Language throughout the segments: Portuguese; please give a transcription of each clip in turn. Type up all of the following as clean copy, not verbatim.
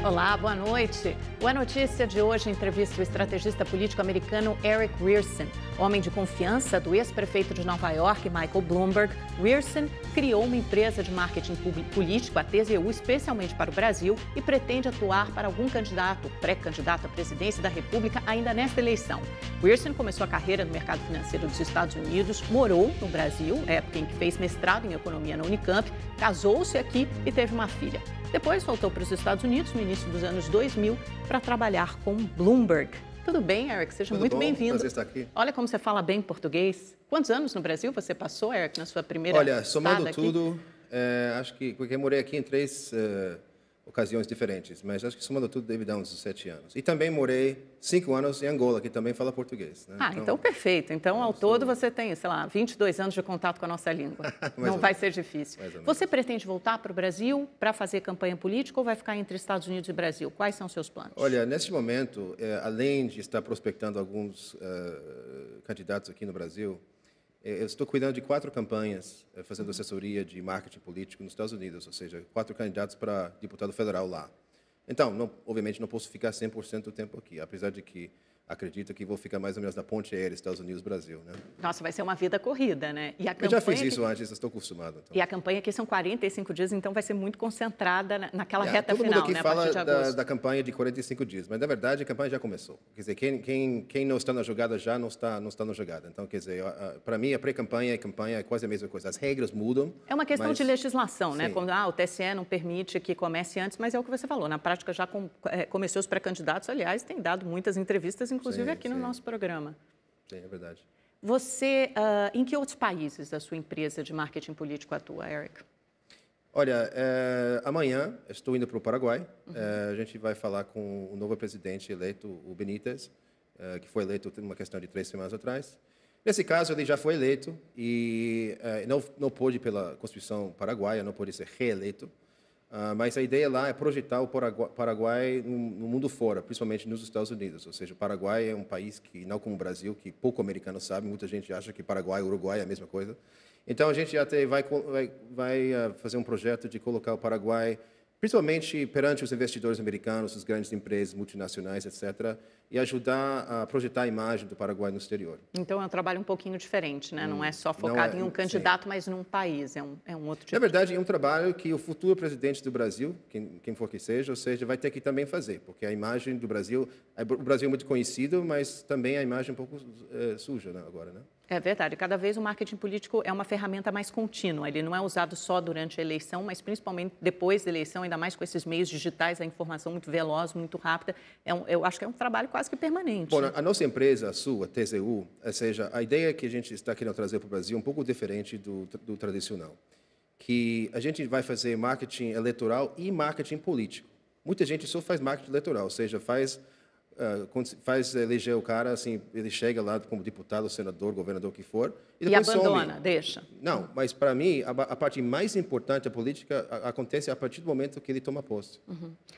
Olá, boa noite. Boa notícia de hoje entrevista o estrategista político americano Eric Rierson. Homem de confiança do ex-prefeito de Nova York, Michael Bloomberg, Rierson criou uma empresa de marketing político, a TZU, especialmente para o Brasil e pretende atuar para algum candidato, pré-candidato à presidência da República ainda nesta eleição. Rierson começou a carreira no mercado financeiro dos Estados Unidos, morou no Brasil, época em que fez mestrado em economia na Unicamp, casou-se aqui e teve uma filha. Depois voltou para os Estados Unidos no início dos anos 2000 para trabalhar com Bloomberg. Tudo bem, Eric? Seja muito bem-vindo. Prazer estar aqui. Olha como você fala bem português. Quantos anos no Brasil você passou, Eric, na sua primeira estada aqui? Olha, somando tudo, acho que... Porque eu morei aqui em 3 ocasiões diferentes, mas acho que somando tudo deve dar uns 7 anos. E também morei 5 anos em Angola, que também fala português. Né? Então perfeito. Então, ao todo, você tem, sei lá, 22 anos de contato com a nossa língua. Não vai ser difícil. Você pretende voltar para o Brasil para fazer campanha política ou vai ficar entre Estados Unidos e Brasil? Quais são os seus planos? Olha, neste momento, além de estar prospectando alguns candidatos aqui no Brasil, eu estou cuidando de 4 campanhas, fazendo assessoria de marketing político nos Estados Unidos, ou seja, 4 candidatos para deputado federal lá. Então, obviamente, não posso ficar 100% do tempo aqui, apesar de que acredito que vou ficar mais ou menos na ponte aérea Estados Unidos-Brasil, né? Nossa, vai ser uma vida corrida, né? E a campanha eu já fiz isso antes, estou acostumado. Então. E a campanha aqui são 45 dias, então vai ser muito concentrada naquela reta final, né? Todo mundo aqui né? fala da campanha de 45 dias, mas na verdade a campanha já começou. Quer dizer, quem não está na jogada já não está na jogada. Então, quer dizer, para mim a pré-campanha e a campanha é quase a mesma coisa. As regras mudam. É uma questão de legislação, né? Sim. Quando o TSE não permite que comece antes, mas é o que você falou. Na prática já começou os pré-candidatos, aliás, tem dado muitas entrevistas, inclusive aqui no nosso programa. Sim, é verdade. Você, em que outros países a sua empresa de marketing político atua, Eric? Olha, amanhã estou indo para o Paraguai. A gente vai falar com o novo presidente eleito, o Benítez, que foi eleito uma questão de 3 semanas atrás. Nesse caso, ele já foi eleito e não pôde, pela Constituição paraguaia, não pôde ser reeleito. Mas a ideia lá é projetar o Paraguai no mundo fora, principalmente nos Estados Unidos. Ou seja, o Paraguai é um país que, não como o Brasil, que pouco americano sabe, muita gente acha que Paraguai e Uruguai é a mesma coisa. Então, a gente até vai fazer um projeto de colocar o Paraguai, principalmente perante os investidores americanos, as grandes empresas multinacionais, etc., e ajudar a projetar a imagem do Paraguai no exterior. Então, é um trabalho um pouquinho diferente, né? Não é só focado em um candidato, mas num país, é um outro tipo. Na verdade, é um trabalho que o futuro presidente do Brasil, quem for que seja, ou seja, vai ter que também fazer, porque a imagem do Brasil, o Brasil é muito conhecido, mas também a imagem é um pouco suja, né, agora, né? É verdade. Cada vez o marketing político é uma ferramenta mais contínua. Ele não é usado só durante a eleição, mas principalmente depois da eleição, ainda mais com esses meios digitais, a informação muito veloz, muito rápida. Eu acho que é um trabalho quase que permanente. Bom, a nossa empresa, a sua, TZU, ou seja, a ideia que a gente está querendo trazer para o Brasil é um pouco diferente do tradicional. Que a gente vai fazer marketing eleitoral e marketing político. Muita gente só faz marketing eleitoral, ou seja, faz eleger o cara, assim, ele chega lá como deputado, senador, governador, o que for, e depois abandona, some. deixa. Não, mas para mim, a parte mais importante da política acontece a partir do momento que ele toma posse.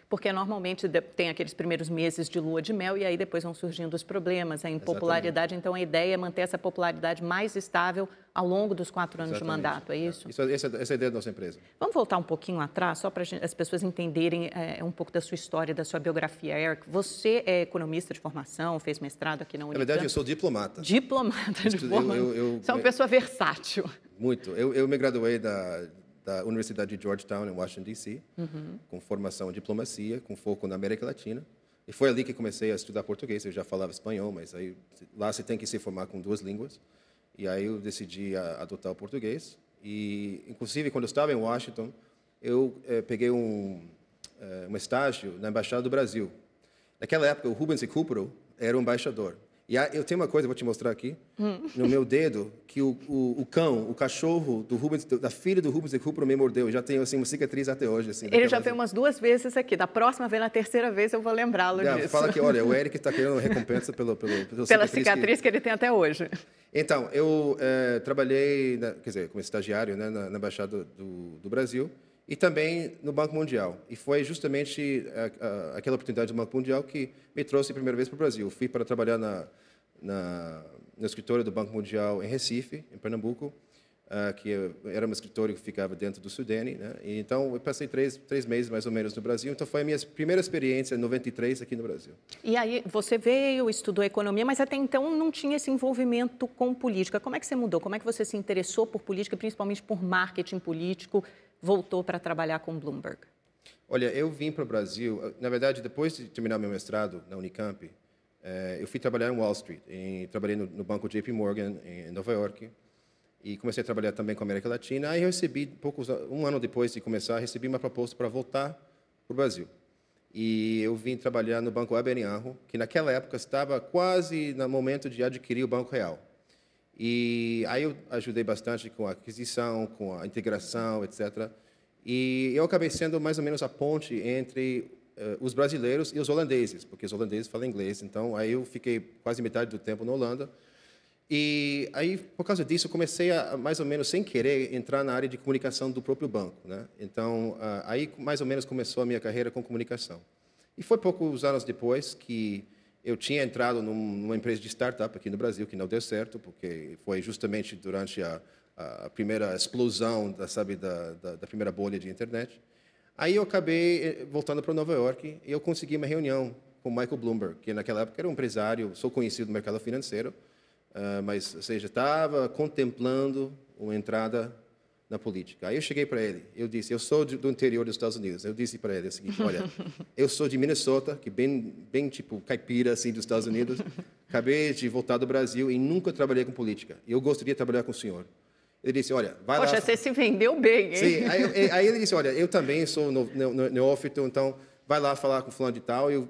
Porque normalmente tem aqueles primeiros meses de lua de mel e aí depois vão surgindo os problemas, a impopularidade. Então, a ideia é manter essa popularidade mais estável ao longo dos 4 anos de mandato, é isso? Essa é a ideia da nossa empresa. Vamos voltar um pouquinho atrás, só para as pessoas entenderem um pouco da sua história, da sua biografia, Eric. Você é economista de formação, fez mestrado aqui na Unicamp. Na verdade, eu sou diplomata. Diplomata de formação. Você é uma pessoa versátil. Muito. Eu me graduei da Universidade de Georgetown, em Washington, D.C., com formação em diplomacia, com foco na América Latina. E foi ali que comecei a estudar português. Eu já falava espanhol, mas aí lá você tem que se formar com 2 línguas. E aí eu decidi adotar o português. E, inclusive, quando eu estava em Washington, eu peguei um estágio na Embaixada do Brasil. Naquela época, o Rubens Recupero era o embaixador. E eu tenho uma coisa, vou te mostrar aqui, no meu dedo, que o cachorro da filha do Rubens Recupero me mordeu. Eu já tenho assim, uma cicatriz até hoje. Assim, ele já veio umas 2 vezes aqui. Da próxima vez, na terceira vez, eu vou lembrá-lo disso. Fala que, olha, o Eric está querendo recompensa pela cicatriz que ele tem até hoje. Então, eu trabalhei, como estagiário, né, na Embaixada do Brasil e também no Banco Mundial. E foi justamente aquela oportunidade do Banco Mundial que me trouxe a primeira vez para o Brasil. Fui para trabalhar no escritório do Banco Mundial em Recife, em Pernambuco. que era um escritório que ficava dentro do Sudene, né? E, então, eu passei três meses, mais ou menos, no Brasil. Então, foi a minha primeira experiência em 93 aqui no Brasil. E aí, você veio, estudou economia, mas até então não tinha esse envolvimento com política. Como é que você mudou? Como é que você se interessou por política, principalmente por marketing político, voltou para trabalhar com Bloomberg? Olha, eu vim para o Brasil, na verdade, depois de terminar meu mestrado na Unicamp, eu fui trabalhar em Wall Street. Trabalhei no banco JP Morgan, em Nova York. E comecei a trabalhar também com a América Latina. Aí eu recebi, um ano depois de começar, recebi uma proposta para voltar para o Brasil. E eu vim trabalhar no Banco Aberanho, que naquela época estava quase no momento de adquirir o Banco Real. E aí eu ajudei bastante com a aquisição, com a integração, etc. E eu acabei sendo mais ou menos a ponte entre os brasileiros e os holandeses, porque os holandeses falam inglês. Então, aí eu fiquei quase metade do tempo na Holanda. E aí, por causa disso, eu comecei a, mais ou menos sem querer, entrar na área de comunicação do próprio banco, né? Então, aí mais ou menos começou a minha carreira com comunicação. E foi poucos anos depois que eu tinha entrado numa empresa de startup aqui no Brasil, que não deu certo, porque foi justamente durante a primeira explosão da primeira bolha de internet. Aí eu acabei voltando para Nova York e eu consegui uma reunião com o Michael Bloomberg, que naquela época era um empresário, sou conhecido no mercado financeiro, mas, ou seja, estava contemplando uma entrada na política. Aí eu cheguei para ele, eu disse, eu sou do interior dos Estados Unidos. Eu disse para ele o seguinte, olha, eu sou de Minnesota, que bem tipo caipira assim dos Estados Unidos. Acabei de voltar do Brasil e nunca trabalhei com política. Eu gostaria de trabalhar com o senhor. Ele disse, olha, vai lá... Poxa, você se vendeu bem, hein? Sim, aí ele disse, olha, eu também sou neófito, então vai lá falar com o fulano de tal. Eu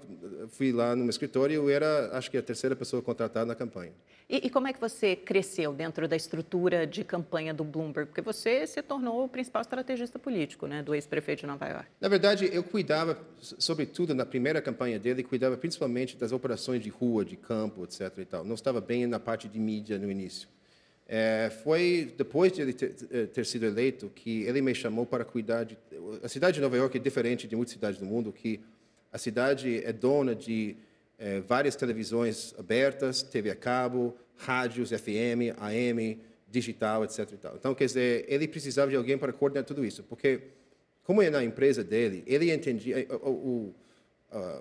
fui lá no meu escritório e eu era, acho que, a terceira pessoa contratada na campanha. E como é que você cresceu dentro da estrutura de campanha do Bloomberg? Porque você se tornou o principal estrategista político, né, do ex-prefeito de Nova York. Na verdade, eu cuidava, sobretudo na primeira campanha dele, cuidava principalmente das operações de rua, de campo, etc. E tal. Não estava bem na parte de mídia no início. Foi depois de ele ter sido eleito que ele me chamou para cuidar de... A cidade de Nova York é diferente de muitas cidades do mundo, que a cidade é dona de várias televisões abertas, TV a cabo, rádios, FM, AM, digital, etc. E tal. Então, quer dizer, ele precisava de alguém para coordenar tudo isso, porque, como é na empresa dele, ele entendia...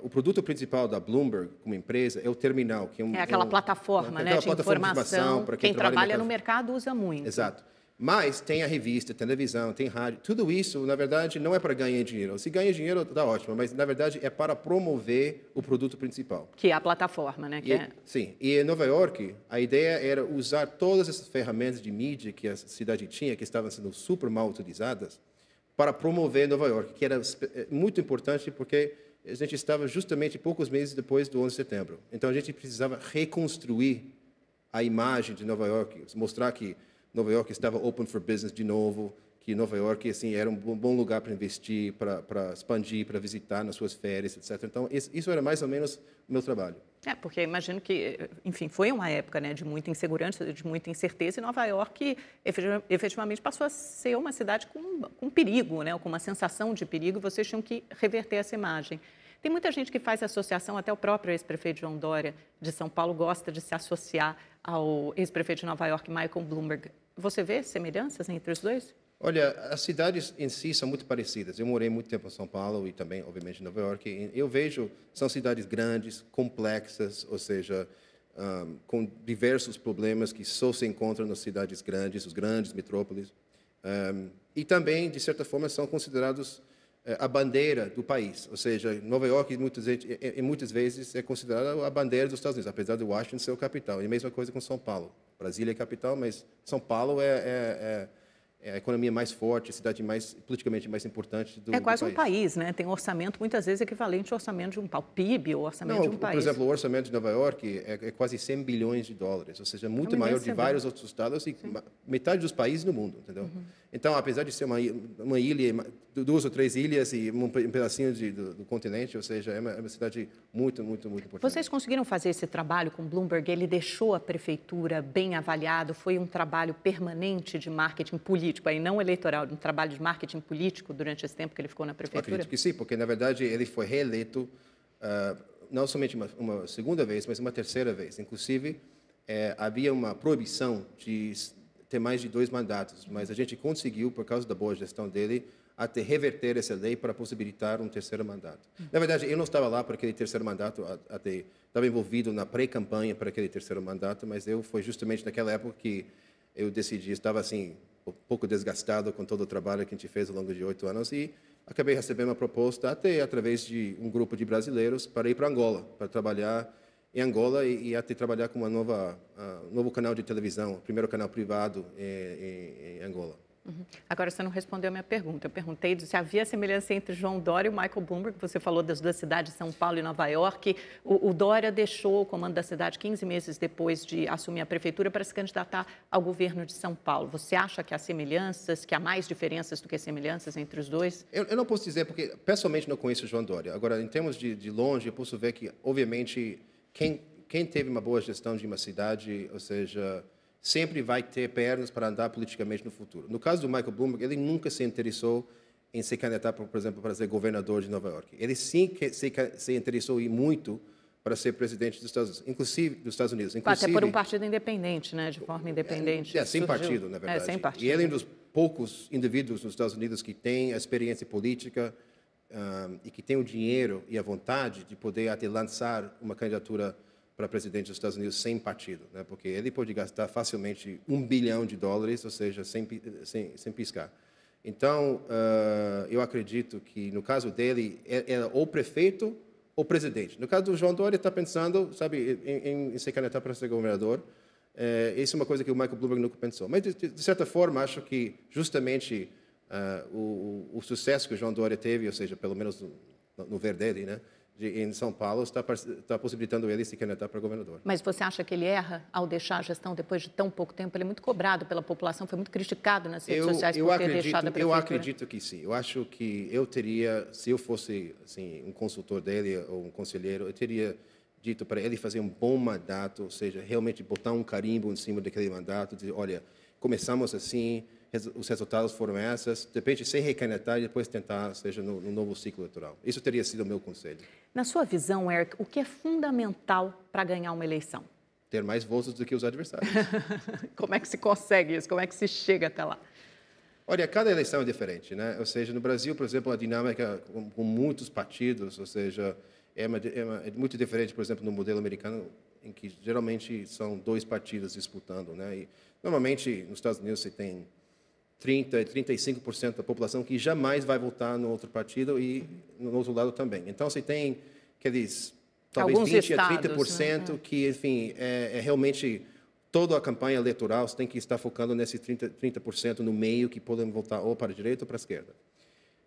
O produto principal da Bloomberg, como empresa, é o terminal. Que é aquela plataforma, né, de informação. Para quem trabalha no mercado usa muito. Exato. Mas tem a revista, televisão, tem rádio. Tudo isso, na verdade, não é para ganhar dinheiro. Se ganha dinheiro, está ótimo. Mas, na verdade, é para promover o produto principal. Que é a plataforma, né? Sim. E em Nova York, a ideia era usar todas essas ferramentas de mídia que a cidade tinha, que estavam sendo super mal utilizadas, para promover Nova York, que era muito importante porque a gente estava justamente poucos meses depois do 11 de setembro. Então, a gente precisava reconstruir a imagem de Nova York, mostrar que Nova York estava open for business de novo, que Nova York assim, era um bom lugar para investir, para expandir, para visitar nas suas férias, etc. Então, isso era mais ou menos o meu trabalho. Porque imagino que, enfim, foi uma época, né, de muita insegurança, de muita incerteza, e Nova York efetivamente passou a ser uma cidade com perigo, né, com uma sensação de perigo, e vocês tinham que reverter essa imagem. Tem muita gente que faz associação, até o próprio ex-prefeito João Dória, de São Paulo, gosta de se associar ao ex-prefeito de Nova York, Michael Bloomberg. Você vê semelhanças entre os dois? Olha, as cidades em si são muito parecidas. Eu morei muito tempo em São Paulo e também, obviamente, em Nova York. Eu vejo, são cidades grandes, complexas, ou seja, com diversos problemas que só se encontram nas cidades grandes, os grandes metrópoles. E também, de certa forma, são considerados a bandeira do país. Ou seja, Nova York, muitas vezes, é considerada a bandeira dos Estados Unidos, apesar de Washington ser o capital. E a mesma coisa com São Paulo. Brasília é capital, mas São Paulo é a economia mais forte, a cidade politicamente mais importante do país. É quase um país, né? Tem um orçamento, muitas vezes, equivalente ao orçamento de um PIB, ou orçamento de um país. Por exemplo, o orçamento de Nova York é quase 100 bilhões de dólares, ou seja, muito maior de vários outros estados e metade dos países no mundo, entendeu? Uhum. Então, apesar de ser uma ilha, 2 ou 3 ilhas e um pedacinho do continente, ou seja, é uma cidade muito, muito, muito importante. Vocês conseguiram fazer esse trabalho com Bloomberg? Ele deixou a prefeitura bem avaliado? Foi um trabalho permanente de marketing político, aí não eleitoral, um trabalho de marketing político durante esse tempo que ele ficou na prefeitura? Acredito que sim, porque, na verdade, ele foi reeleito não somente uma segunda vez, mas uma terceira vez. Inclusive, havia uma proibição de ter mais de 2 mandatos, mas a gente conseguiu, por causa da boa gestão dele, até reverter essa lei para possibilitar um terceiro mandato. Na verdade, eu não estava lá para aquele terceiro mandato, até estava envolvido na pré-campanha para aquele terceiro mandato, mas foi justamente naquela época que eu decidi, estava assim, um pouco desgastado com todo o trabalho que a gente fez ao longo de 8 anos e acabei recebendo uma proposta, até através de um grupo de brasileiros, para ir para Angola, para trabalhar em Angola e até trabalhar com um novo canal de televisão, o primeiro canal privado em Angola. Agora, você não respondeu a minha pergunta. Eu perguntei se havia semelhança entre João Dória e o Michael Bloomberg. Você falou das duas cidades, São Paulo e Nova York. O Dória deixou o comando da cidade 15 meses depois de assumir a prefeitura para se candidatar ao governo de São Paulo. Você acha que há semelhanças, que há mais diferenças do que semelhanças entre os dois? Eu não posso dizer, porque pessoalmente não conheço o João Dória. Agora, em termos de longe, eu posso ver que, obviamente, quem teve uma boa gestão de uma cidade, ou seja, sempre vai ter pernas para andar politicamente no futuro. No caso do Michael Bloomberg, ele nunca se interessou em se candidatar, por exemplo, para ser governador de Nova York. Ele sim se interessou e muito para ser presidente dos Estados Unidos, inclusive, até por um partido independente, né, de forma independente. Sem partido, na verdade. Sem partido. E ele é um dos poucos indivíduos nos Estados Unidos que tem a experiência política e que tem o dinheiro e a vontade de poder até lançar uma candidatura para presidente dos Estados Unidos sem partido, né? Porque ele pode gastar facilmente $1 bilhão, ou seja, sem piscar. Então, eu acredito que, no caso dele, era ou prefeito ou presidente. No caso do João Dória, está pensando, sabe, em se candidatar para ser governador. Isso é uma coisa que o Michael Bloomberg nunca pensou. Mas, de certa forma, acho que, justamente, o sucesso que o João Dória teve, ou seja, pelo menos no ver dele, né, em São Paulo, está possibilitando ele se candidatar para governador. Mas você acha que ele erra ao deixar a gestão depois de tão pouco tempo? Ele é muito cobrado pela população, foi muito criticado nas redes sociais por ter deixado a prefeitura. Eu acredito que sim. Eu acho que eu teria, se eu fosse assim, um consultor dele ou um conselheiro, eu teria dito para ele fazer um bom mandato, ou seja, realmente botar um carimbo em cima daquele mandato, dizer, olha, começamos assim, os resultados foram esses, de repente se recandidatar e depois tentar, seja no novo ciclo eleitoral. Isso teria sido o meu conselho. Na sua visão, Eric, o que é fundamental para ganhar uma eleição? Ter mais votos do que os adversários. Como é que se consegue isso? Como é que se chega até lá? Olha, cada eleição é diferente, né? Ou seja, no Brasil, por exemplo, a dinâmica com muitos partidos, ou seja, é muito diferente, por exemplo, no modelo americano, em que geralmente são 2 partidos disputando, né? E normalmente nos Estados Unidos você tem 35% da população que jamais vai votar no outro partido e no outro lado também. Então, você tem aqueles, talvez, alguns 20% estados, a 30%, né? Que, enfim, realmente toda a campanha eleitoral você tem que estar focando nesse 30% no meio que podem votar ou para a direita ou para a esquerda.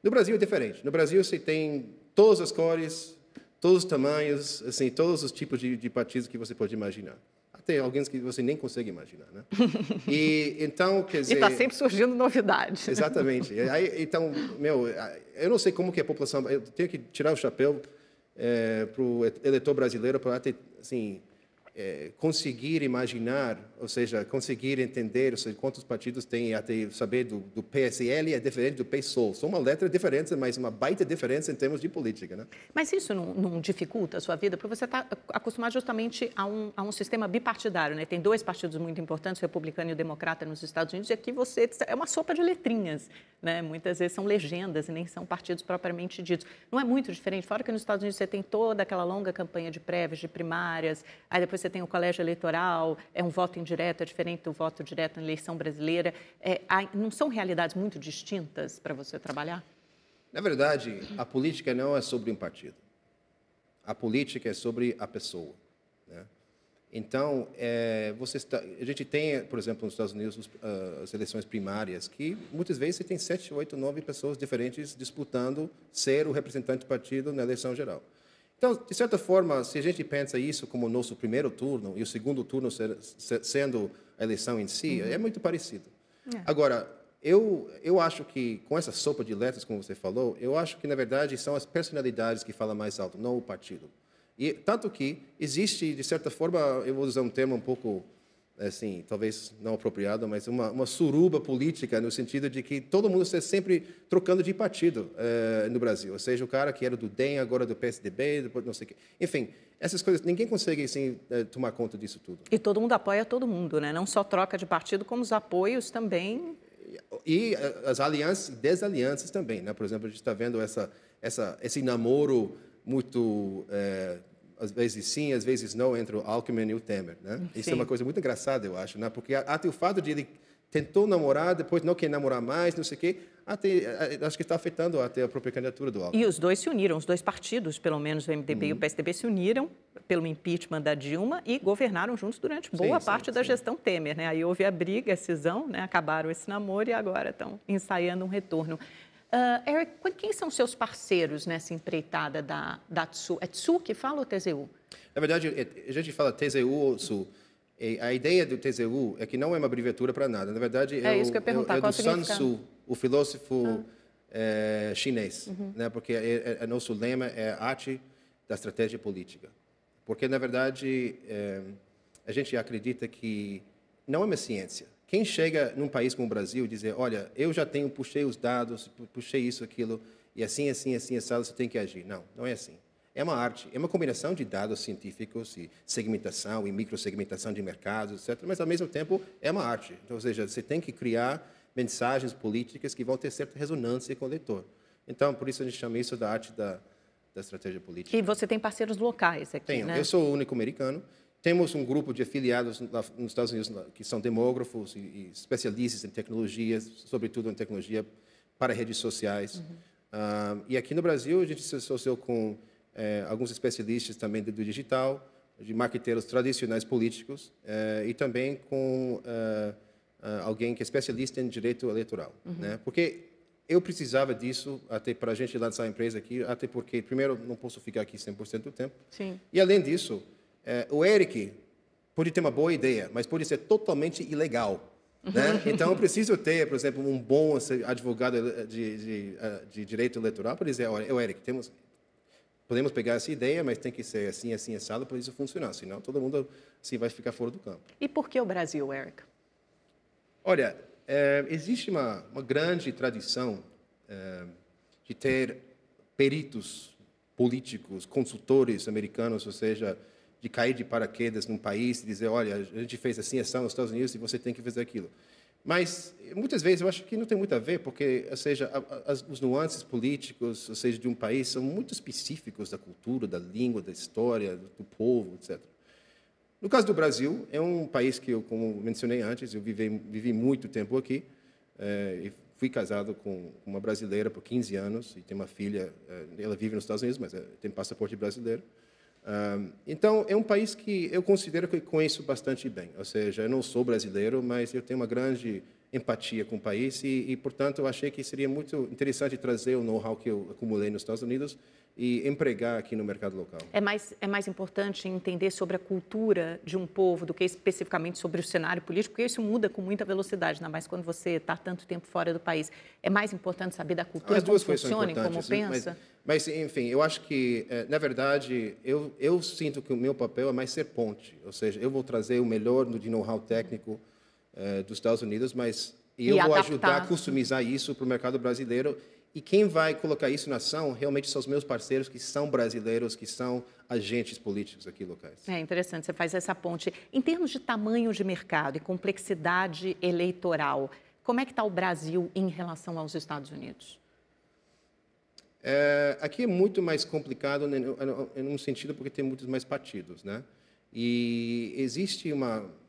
No Brasil é diferente. No Brasil, você tem todas as cores, todos os tamanhos, assim, todos os tipos de partidos que você pode imaginar. Até alguns que você nem consegue imaginar, né? E então, quer dizer... E está sempre surgindo novidades. Exatamente. Então, eu não sei como que a população... Eu tenho que tirar o chapéu para o eleitor brasileiro para até, assim, conseguir imaginar, ou seja, conseguir entender, ou seja, quantos partidos tem, até saber do PSL é diferente do PSOL. São uma letra diferente, mas uma baita diferença em termos de política, né? Mas isso não dificulta a sua vida? Porque você está acostumado justamente a um sistema bipartidário, né? Tem 2 partidos muito importantes, o republicano e o democrata nos Estados Unidos, e aqui é uma sopa de letrinhas, né? Muitas vezes são legendas e nem são partidos propriamente ditos. Não é muito diferente? Fora que nos Estados Unidos você tem toda aquela longa campanha de prévias, de primárias, aí depois você tem o colégio eleitoral, é um voto indireto, é diferente do voto direto na eleição brasileira. Não são realidades muito distintas para você trabalhar? Na verdade, a política não é sobre um partido. A política é sobre a pessoa, né? Então, a gente tem, por exemplo, nos Estados Unidos, as eleições primárias, que muitas vezes você tem 7, 8, 9 pessoas diferentes disputando ser o representante do partido na eleição geral. Então, de certa forma, se a gente pensa isso como o nosso primeiro turno e o segundo turno sendo a eleição em si, é muito parecido. Agora, eu acho que, com essa sopa de letras, como você falou, eu acho que, na verdade, são as personalidades que falam mais alto, não o partido. E tanto que existe, de certa forma, eu vou usar um termo um pouco assim, talvez não apropriado, mas uma suruba política no sentido de que todo mundo está sempre trocando de partido no Brasil. Ou seja, o cara que era do DEM, agora do PSDB, depois não sei o quê. Enfim, essas coisas, ninguém consegue assim, tomar conta disso tudo. E todo mundo apoia todo mundo, né? Não só troca de partido, como os apoios também. E as alianças e desalianças também, né? Por exemplo, a gente está vendo esse namoro muito, às vezes sim, às vezes não, entre o Alckmin e o Temer, né? Isso é uma coisa muito engraçada, eu acho, né? Porque até o fato de ele tentou namorar, depois não quer namorar mais, não sei o quê, acho que está afetando até a própria candidatura do Alckmin. E os dois se uniram, os dois partidos, pelo menos o MDB e o PSDB, se uniram pelo impeachment da Dilma e governaram juntos durante boa parte da gestão Temer, né? Aí houve a briga, a cisão, né? Acabaram esse namoro e agora estão ensaiando um retorno. Eric, quem são seus parceiros nessa empreitada da TSU? É TSU que fala ou TZU? Na verdade, a gente fala TZU ou TSU. A ideia do TZU é que não é uma abreviatura para nada. Na verdade, isso que eu ia perguntar, do Sun Tzu, o filósofo chinês, né? Porque nosso lema é a arte da estratégia política. Porque, na verdade, a gente acredita que não é uma ciência. Quem chega num país como o Brasil e dizer, olha, eu já puxei os dados, puxei isso, aquilo, e assim, você tem que agir. Não, não é assim. É uma arte, é uma combinação de dados científicos e segmentação e microsegmentação de mercados, etc. Mas, ao mesmo tempo, é uma arte. Então, ou seja, você tem que criar mensagens políticas que vão ter certa ressonância com o eleitor. Então, por isso a gente chama isso da arte da estratégia política. E você tem parceiros locais aqui, Tenho. né? Eu sou o único americano. Temos um grupo de afiliados nos Estados Unidos que são demógrafos e especialistas em tecnologias, sobretudo em tecnologia para redes sociais. E aqui no Brasil, a gente se associou com alguns especialistas também do digital, de marqueteiros tradicionais políticos, e também com alguém que é especialista em direito eleitoral. Né? Porque eu precisava disso até para a gente lançar a empresa aqui, até porque, primeiro, não posso ficar aqui 100% do tempo. Sim. E, além disso, o Eric pode ter uma boa ideia, mas pode ser totalmente ilegal. Né? Então, eu preciso ter, por exemplo, um bom advogado de direito eleitoral para dizer, olha, Eric, podemos pegar essa ideia, mas tem que ser assim, assado, para isso funcionar. Senão, todo mundo assim, vai ficar fora do campo. E por que o Brasil, Eric? Olha, existe uma grande tradição de ter peritos políticos, consultores americanos, ou seja, de cair de paraquedas num país e dizer, olha, a gente fez assim, ação nos Estados Unidos e você tem que fazer aquilo. Mas, muitas vezes, eu acho que não tem muito a ver, porque, ou seja, os nuances políticos, ou seja, de um país, são muito específicos da cultura, da língua, da história, do povo, etc. No caso do Brasil, é um país que eu, como mencionei antes, eu vivi muito tempo aqui, e fui casado com uma brasileira por 15 anos, e tenho uma filha, ela vive nos Estados Unidos, mas tem passaporte brasileiro. Então, é um país que eu considero que conheço bastante bem. Ou seja, eu não sou brasileiro, mas eu tenho uma grande empatia com o país e, portanto, eu achei que seria muito interessante trazer o know-how que eu acumulei nos Estados Unidos e empregar aqui no mercado local. É mais importante entender sobre a cultura de um povo do que especificamente sobre o cenário político, porque isso muda com muita velocidade, ainda mais quando você está tanto tempo fora do país. É mais importante saber da cultura, como funciona, como pensa? Mas, enfim, eu acho que, na verdade, eu sinto que o meu papel é mais ser ponte. Ou seja, eu vou trazer o melhor de know-how técnico dos Estados Unidos, mas eu vou ajudar a customizar isso para o mercado brasileiro. E quem vai colocar isso na ação realmente são os meus parceiros, que são brasileiros, que são agentes políticos aqui locais. É interessante, você faz essa ponte. Em termos de tamanho de mercado e complexidade eleitoral, como é que está o Brasil em relação aos Estados Unidos? Aqui é muito mais complicado num sentido porque tem muitos mais partidos, né? E existe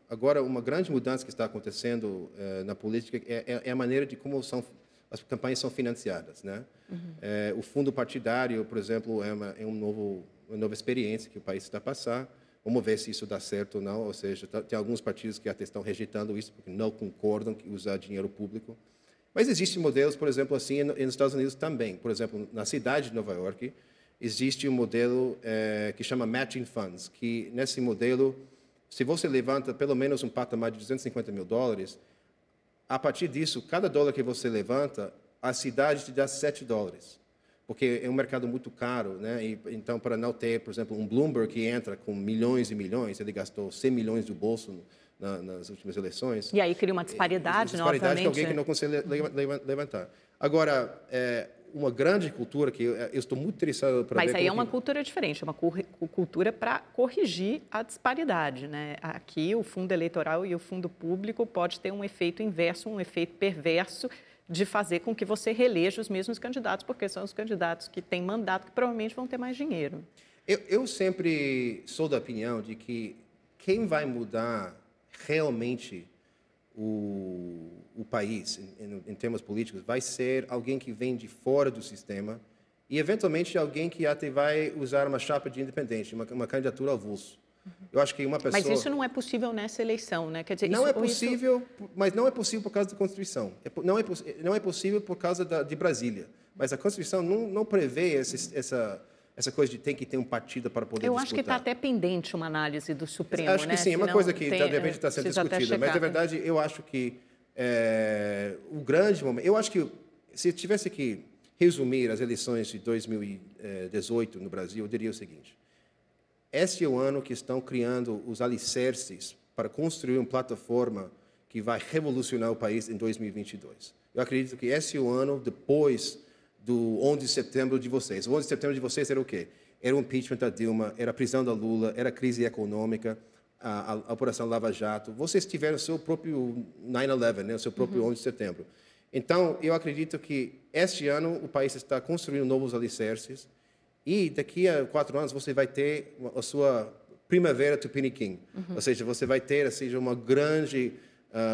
agora uma grande mudança que está acontecendo na política é a maneira de como as campanhas são financiadas, né? O fundo partidário, por exemplo, é uma nova experiência que o país está a passar. Vamos ver se isso dá certo ou não. Ou seja, tem alguns partidos que até estão rejeitando isso porque não concordam que usar dinheiro público. Mas existem modelos, por exemplo, assim, nos Estados Unidos também. Por exemplo, na cidade de Nova York, existe um modelo que chama Matching Funds, que nesse modelo, se você levanta pelo menos um patamar de $250 mil, a partir disso, cada dólar que você levanta, a cidade te dá $7. Porque é um mercado muito caro, né? Então, para não ter, por exemplo, um Bloomberg que entra com milhões e milhões, ele gastou 100 milhões do bolso nas últimas eleições. E aí cria uma disparidade, disparidade novamente. de alguém que não consegue levantar. Agora, uma grande cultura que eu estou muito interessado para ver... Mas aí é uma cultura diferente, é uma cultura para corrigir a disparidade, né? Aqui, o fundo eleitoral e o fundo público pode ter um efeito inverso, um efeito perverso de fazer com que você reeleja os mesmos candidatos, porque são os candidatos que têm mandato que provavelmente vão ter mais dinheiro. Eu sempre sou da opinião de que quem vai mudar realmente o país, em termos políticos, vai ser alguém que vem de fora do sistema e, eventualmente, alguém que até vai usar uma chapa de independente, uma candidatura avulso. Eu acho que uma pessoa... Mas isso não é possível nessa eleição, né? Quer dizer, não é possível, mas não é possível por causa da Constituição. Não é possível por causa de Brasília. Mas a Constituição não prevê essa coisa de tem que ter um partido para poder disputar. Eu acho que está até pendente uma análise do Supremo, acho que sim, é uma coisa que, de repente, está sendo discutida. Mas, na checar, verdade, eu acho que o grande momento... Eu acho que, se eu tivesse que resumir as eleições de 2018 no Brasil, eu diria o seguinte. Este é o ano que estão criando os alicerces para construir uma plataforma que vai revolucionar o país em 2022. Eu acredito que esse é o ano depois do 11 de setembro de vocês. O 11 de setembro de vocês era o quê? Era o impeachment da Dilma, era a prisão da Lula, era a crise econômica, a Operação Lava Jato. Vocês tiveram o seu próprio 9/11, né? O seu próprio 11 de setembro. Então, eu acredito que este ano o país está construindo novos alicerces e daqui a 4 anos você vai ter a sua primavera tupiniquim. Ou seja, você vai ter uma grande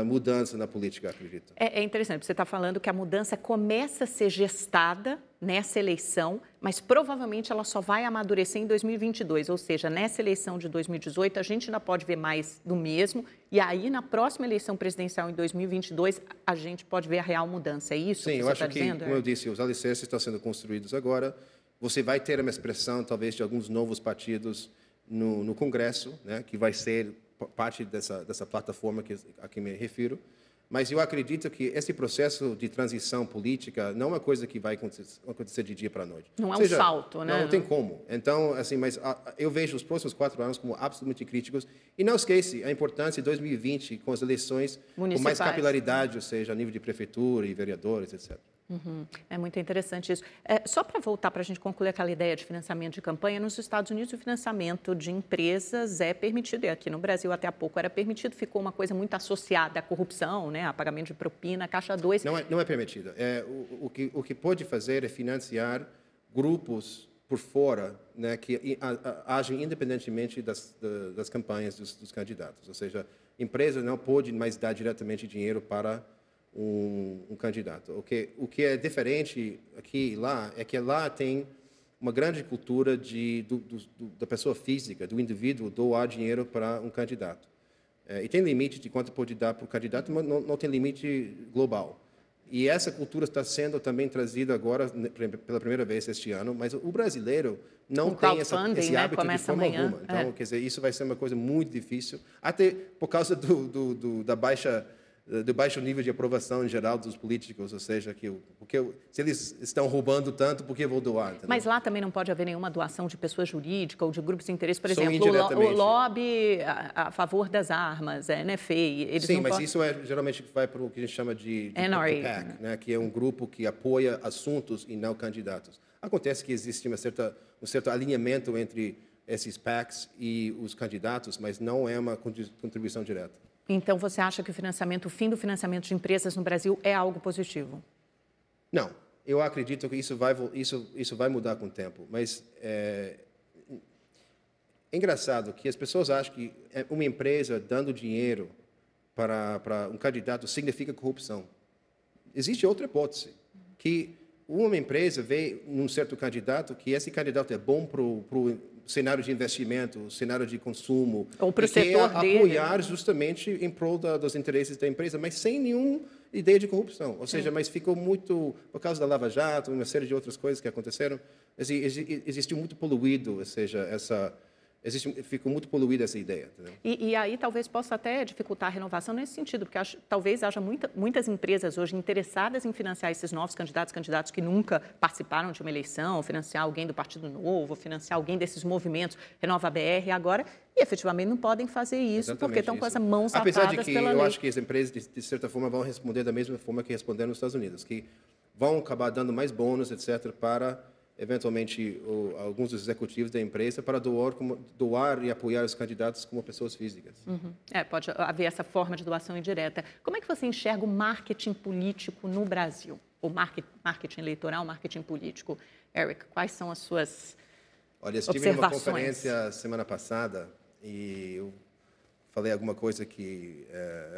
mudança na política, acredito. É interessante, você está falando que a mudança começa a ser gestada nessa eleição, mas provavelmente ela só vai amadurecer em 2022, ou seja, nessa eleição de 2018 a gente ainda pode ver mais do mesmo, e aí na próxima eleição presidencial em 2022 a gente pode ver a real mudança, é isso? Sim, que eu você acho está que, dizendo? como eu disse, os alicerces estão sendo construídos agora, você vai ter uma expressão, talvez, de alguns novos partidos no Congresso, né, que vai ser parte dessa plataforma a que me refiro, mas eu acredito que esse processo de transição política não é uma coisa que vai acontecer de dia para a noite. Não é um salto, né? Não tem como. Então, assim, mas eu vejo os próximos 4 anos como absolutamente críticos. E não esquece a importância de 2020 com as eleições com mais capilaridade, ou seja, a nível de prefeitura e vereadores, etc. É muito interessante isso. Só para voltar, para a gente concluir aquela ideia de financiamento de campanha, nos Estados Unidos o financiamento de empresas é permitido, e aqui no Brasil até há pouco era permitido, ficou uma coisa muito associada à corrupção, né, a pagamento de propina, Caixa 2. Não é permitido. O que pode fazer é financiar grupos por fora, né, que agem independentemente das campanhas dos candidatos. Ou seja, a empresa não pode mais dar diretamente dinheiro para um candidato. O que é diferente aqui e lá é que lá tem uma grande cultura da pessoa física, do indivíduo, doar dinheiro para um candidato. E tem limite de quanto pode dar para o candidato, mas não tem limite global. E essa cultura está sendo também trazida agora, pela primeira vez este ano, mas o brasileiro não tem esse hábito de forma alguma. Então, quer dizer, isso vai ser uma coisa muito difícil, até por causa do baixo nível de aprovação em geral dos políticos, ou seja, se eles estão roubando tanto, por que vou doar? Entendeu? Mas lá também não pode haver nenhuma doação de pessoa jurídica ou de grupos de interesse, por exemplo, o lobby a favor das armas, NFA. Sim, mas isso geralmente vai para o que a gente chama de PAC, né, que é um grupo que apoia assuntos e não candidatos. Acontece que existe um certo alinhamento entre esses PACs e os candidatos, mas não é uma contribuição direta. Então, você acha que o fim do financiamento de empresas no Brasil é algo positivo? Não. Eu acredito que isso vai mudar com o tempo. Mas é engraçado que as pessoas acham que uma empresa dando dinheiro para um candidato significa corrupção. Existe outra hipótese, que uma empresa vê num certo candidato que esse candidato é bom para o cenário de investimento, cenário de consumo, ou para o setor dele, apoiar justamente em prol dos interesses da empresa, mas sem nenhuma ideia de corrupção. Ou seja, mas ficou muito, por causa da Lava Jato, uma série de outras coisas que aconteceram, existiu muito poluído, ou seja, ficou muito poluída essa ideia. Entendeu? E aí talvez possa até dificultar a renovação nesse sentido, porque talvez haja muitas empresas hoje interessadas em financiar esses novos candidatos que nunca participaram de uma eleição, financiar alguém do Partido Novo, financiar alguém desses movimentos, Renova BR agora, e efetivamente não podem fazer isso. Exatamente, porque estão com as mãos atadas pela lei. Apesar de que eu acho que as empresas, de certa forma, vão responder da mesma forma que responderam nos Estados Unidos, que vão acabar dando mais bônus, etc., para, eventualmente, alguns dos executivos da empresa para doar e apoiar os candidatos como pessoas físicas. Uhum. Pode haver essa forma de doação indireta. Como é que você enxerga o marketing político no Brasil? O marketing eleitoral, marketing político? Eric, quais são as suas Olha, eu estive numa conferência semana passada e eu falei alguma coisa que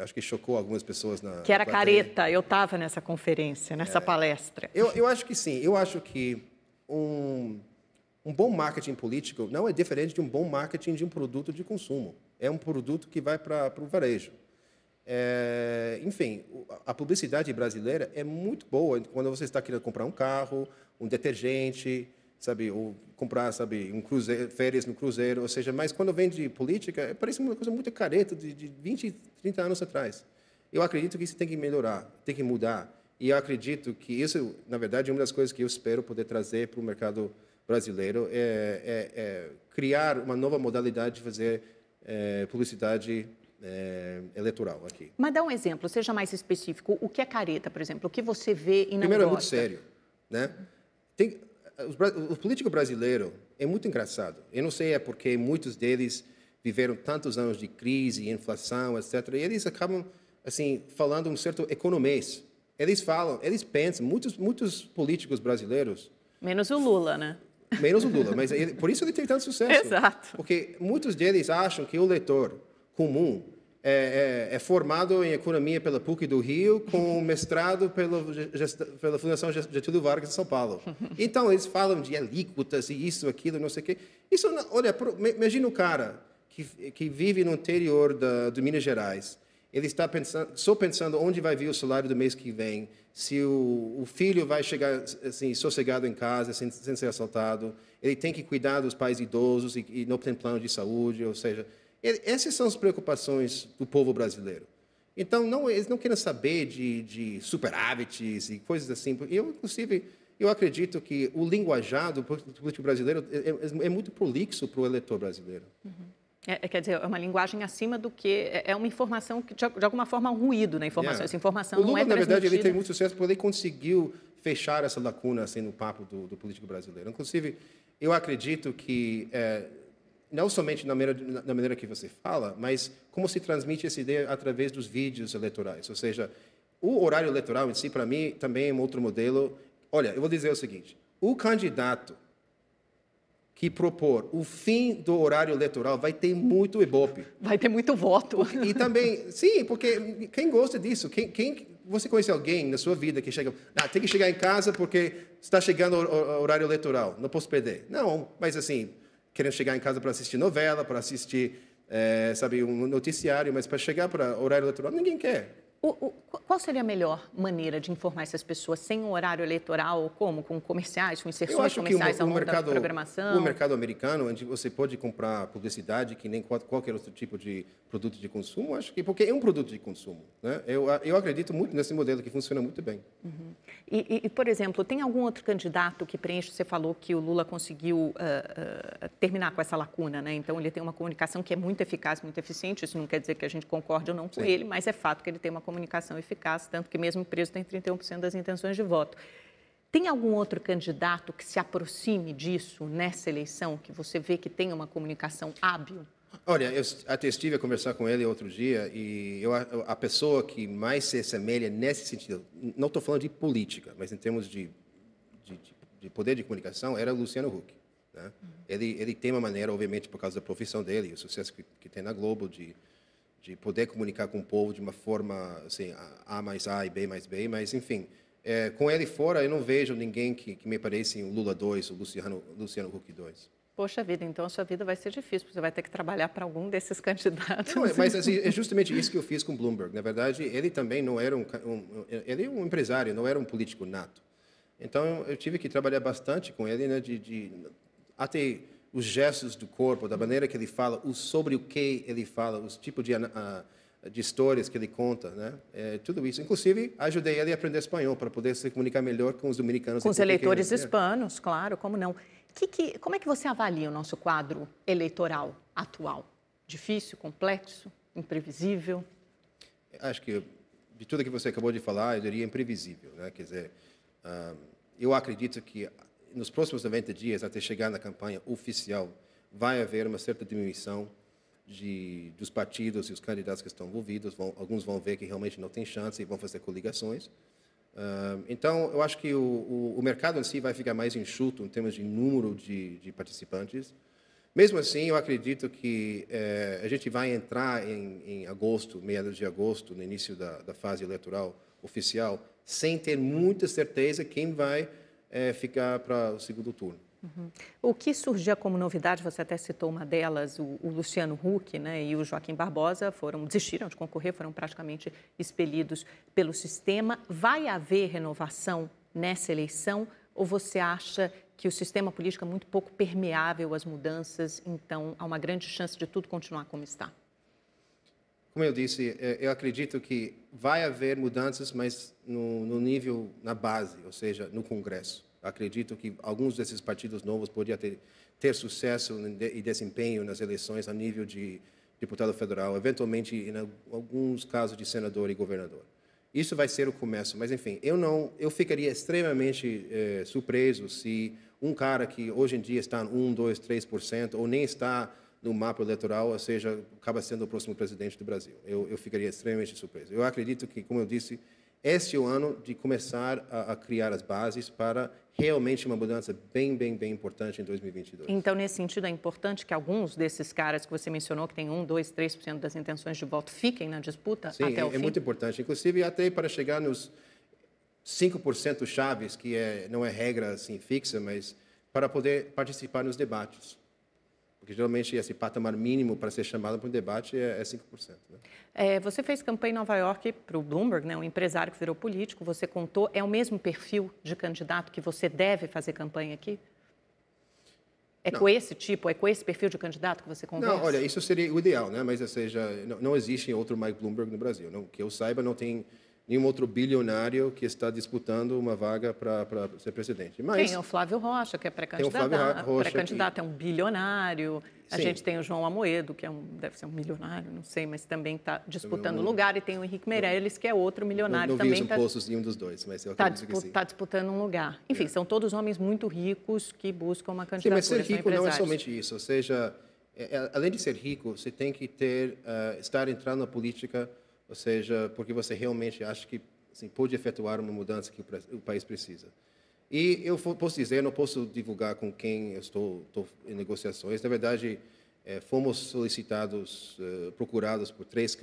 acho que chocou algumas pessoas na que era careta. Eu estava nessa conferência, nessa palestra. Eu acho que sim. Eu acho que um bom marketing político não é diferente de um bom marketing de um produto de consumo. É um produto que vai para o varejo. Enfim, a publicidade brasileira é muito boa quando você está querendo comprar um carro, um detergente, sabe, ou comprar, sabe, férias no cruzeiro, ou seja, mas quando vem de política, parece uma coisa muito careta de 20, 30 anos atrás. Eu acredito que isso tem que melhorar, tem que mudar. E eu acredito que isso, na verdade, é uma das coisas que eu espero poder trazer para o mercado brasileiro, criar uma nova modalidade de fazer publicidade eleitoral aqui. Mas dá um exemplo, seja mais específico. O que é careta, por exemplo? O que você vê e não Primeiro, gosta? é muito sério, né? O político brasileiro é muito engraçado. Eu não sei, é porque muitos deles viveram tantos anos de crise, inflação, etc. E eles acabam, assim, falando um certo economês. Eles pensam, muitos políticos brasileiros... Menos o Lula, né? Menos o Lula, mas por isso ele tem tanto sucesso. Exato. Porque muitos deles acham que o eleitor comum é formado em economia pela PUC do Rio, com mestrado pela Fundação Getúlio Vargas de São Paulo. Então, eles falam de alíquotas e isso, aquilo, não sei o quê. Isso, olha, imagina um cara que vive no interior de Minas Gerais. Ele está só pensando onde vai vir o salário do mês que vem, se o filho vai chegar assim, sossegado em casa, sem ser assaltado. Ele tem que cuidar dos pais idosos e não tem plano de saúde, ou seja... Essas são as preocupações do povo brasileiro. Então, eles não querem saber de superávites e coisas assim. Inclusive, eu acredito que o linguajar do político brasileiro é muito prolixo para o eleitor brasileiro. Uhum. Quer dizer, é uma linguagem acima do que... É uma informação que, de alguma forma, há um ruído na informação. Essa informação não é transmitida. Na verdade, ele tem muito sucesso porque ele conseguiu fechar essa lacuna assim, no papo do político brasileiro. Inclusive, eu acredito que... não somente na maneira que você fala, mas como se transmite essa ideia através dos vídeos eleitorais. Ou seja, o horário eleitoral em si, para mim, também é um outro modelo. Olha, eu vou dizer o seguinte, o candidato que propor o fim do horário eleitoral vai ter muito ibope. Vai ter muito voto. E também, sim, porque quem gosta disso? Você conhece alguém na sua vida que chega... tem que chegar em casa porque está chegando o horário eleitoral, não posso perder. Não, mas assim... querendo chegar em casa para assistir novela, para assistir, sabe, um noticiário, mas para chegar para o horário eleitoral, ninguém quer. Qual seria a melhor maneira de informar essas pessoas sem um horário eleitoral? Como? Com comerciais, com inserções comerciais ao longo da programação? O mercado americano, onde você pode comprar publicidade que nem qualquer outro tipo de produto de consumo, acho que porque é um produto de consumo, né? Eu acredito muito nesse modelo que funciona muito bem. Uhum. Por exemplo, tem algum outro candidato que preenche? Você falou que o Lula conseguiu terminar com essa lacuna, né? Então, ele tem uma comunicação que é muito eficaz, muito eficiente. Isso não quer dizer que a gente concorde ou não com ele, mas é fato que ele tem uma comunicação eficaz, tanto que mesmo preso tem 31% das intenções de voto. Tem algum outro candidato que se aproxime disso nessa eleição, que você vê que tem uma comunicação hábil? Olha, eu até estive a conversar com ele outro dia e a pessoa que mais se assemelha nesse sentido, não estou falando de política, mas em termos de poder de comunicação, era o Luciano Huck. Né? Ele tem uma maneira, obviamente, por causa da profissão dele, o sucesso que tem na Globo, de poder comunicar com o povo de uma forma, assim, A mais A e B mais B, mas, enfim, com ele fora, eu não vejo ninguém que me pareça um Lula 2 ou Luciano Huck 2. Poxa vida, então a sua vida vai ser difícil, porque você vai ter que trabalhar para algum desses candidatos. Não, mas assim, é justamente isso que eu fiz com o Bloomberg. Na verdade, ele também não era ele é um empresário, não era um político nato. Então, eu tive que trabalhar bastante com ele, né, até os gestos do corpo, da maneira que ele fala, sobre o que ele fala, os tipos de histórias que ele conta, né? Tudo isso. Inclusive, ajudei ele a aprender espanhol para poder se comunicar melhor com os dominicanos. Com os eleitores hispanos, claro, como não. Como é que você avalia o nosso quadro eleitoral atual? Difícil, complexo, imprevisível? Acho que, de tudo que você acabou de falar, eu diria imprevisível, né? Quer dizer, eu acredito que nos próximos 90 dias, até chegar na campanha oficial, vai haver uma certa diminuição dos partidos e os candidatos que estão envolvidos. Alguns vão ver que realmente não tem chance e vão fazer coligações. Então, eu acho que o mercado em si vai ficar mais enxuto em termos de número de participantes. Mesmo assim, eu acredito que a gente vai entrar em agosto, meados de agosto, no início da fase eleitoral oficial, sem ter muita certeza quem vai ficar para o segundo turno. Uhum. O que surgia como novidade, você até citou uma delas, o Luciano Huck, né, e o Joaquim Barbosa desistiram de concorrer, foram praticamente expelidos pelo sistema. Vai haver renovação nessa eleição ou você acha que o sistema político é muito pouco permeável às mudanças, então há uma grande chance de tudo continuar como está? Como eu disse, eu acredito que vai haver mudanças, mas no nível, na base, ou seja, no Congresso. Acredito que alguns desses partidos novos poderiam ter sucesso e desempenho nas eleições a nível de deputado federal, eventualmente em alguns casos de senador e governador. Isso vai ser o começo, mas enfim, eu ficaria extremamente surpreso se um cara que hoje em dia está em 1, 2, 3% ou nem está no mapa eleitoral, ou seja, acaba sendo o próximo presidente do Brasil. Eu ficaria extremamente surpreso. Eu acredito que, como eu disse, este é o ano de começar a criar as bases para realmente uma mudança bem importante em 2022. Então, nesse sentido, é importante que alguns desses caras que você mencionou, que tem 1, 2, 3% das intenções de voto, fiquem na disputa até o fim? Sim, é muito importante. Inclusive, até para chegar nos 5% chaves, que não é regra assim, fixa, mas para poder participar nos debates. Porque, geralmente, esse patamar mínimo para ser chamado para um debate é 5%. Né? Você fez campanha em Nova York para o Bloomberg, né, um empresário que virou político. Você contou, é o mesmo perfil de candidato que você deve fazer campanha aqui? Com esse tipo, com esse perfil de candidato que você conversa? Não, olha, isso seria o ideal, né? Mas, ou seja, não existe outro Mike Bloomberg no Brasil. Não, que eu saiba, não tem nenhum outro bilionário que está disputando uma vaga para ser presidente. Mas tem o Flávio Rocha, que é pré-candidato, é um bilionário. A gente tem o João Amoedo, que deve ser um milionário, não sei, mas também está disputando o lugar. E tem o Henrique Meirelles, que é outro milionário. Não vi os impostos de um dos dois, mas eu acredito que sim. Está disputando um lugar. Enfim, são todos homens muito ricos que buscam uma candidatura. Sim, mas ser rico não é somente isso. Ou seja, além de ser rico, você tem que estar entrando na política, ou seja, porque você realmente acha que assim, pode efetuar uma mudança que o país precisa. E eu posso dizer, eu não posso divulgar com quem eu estou em negociações. Na verdade, fomos solicitados, procurados por 3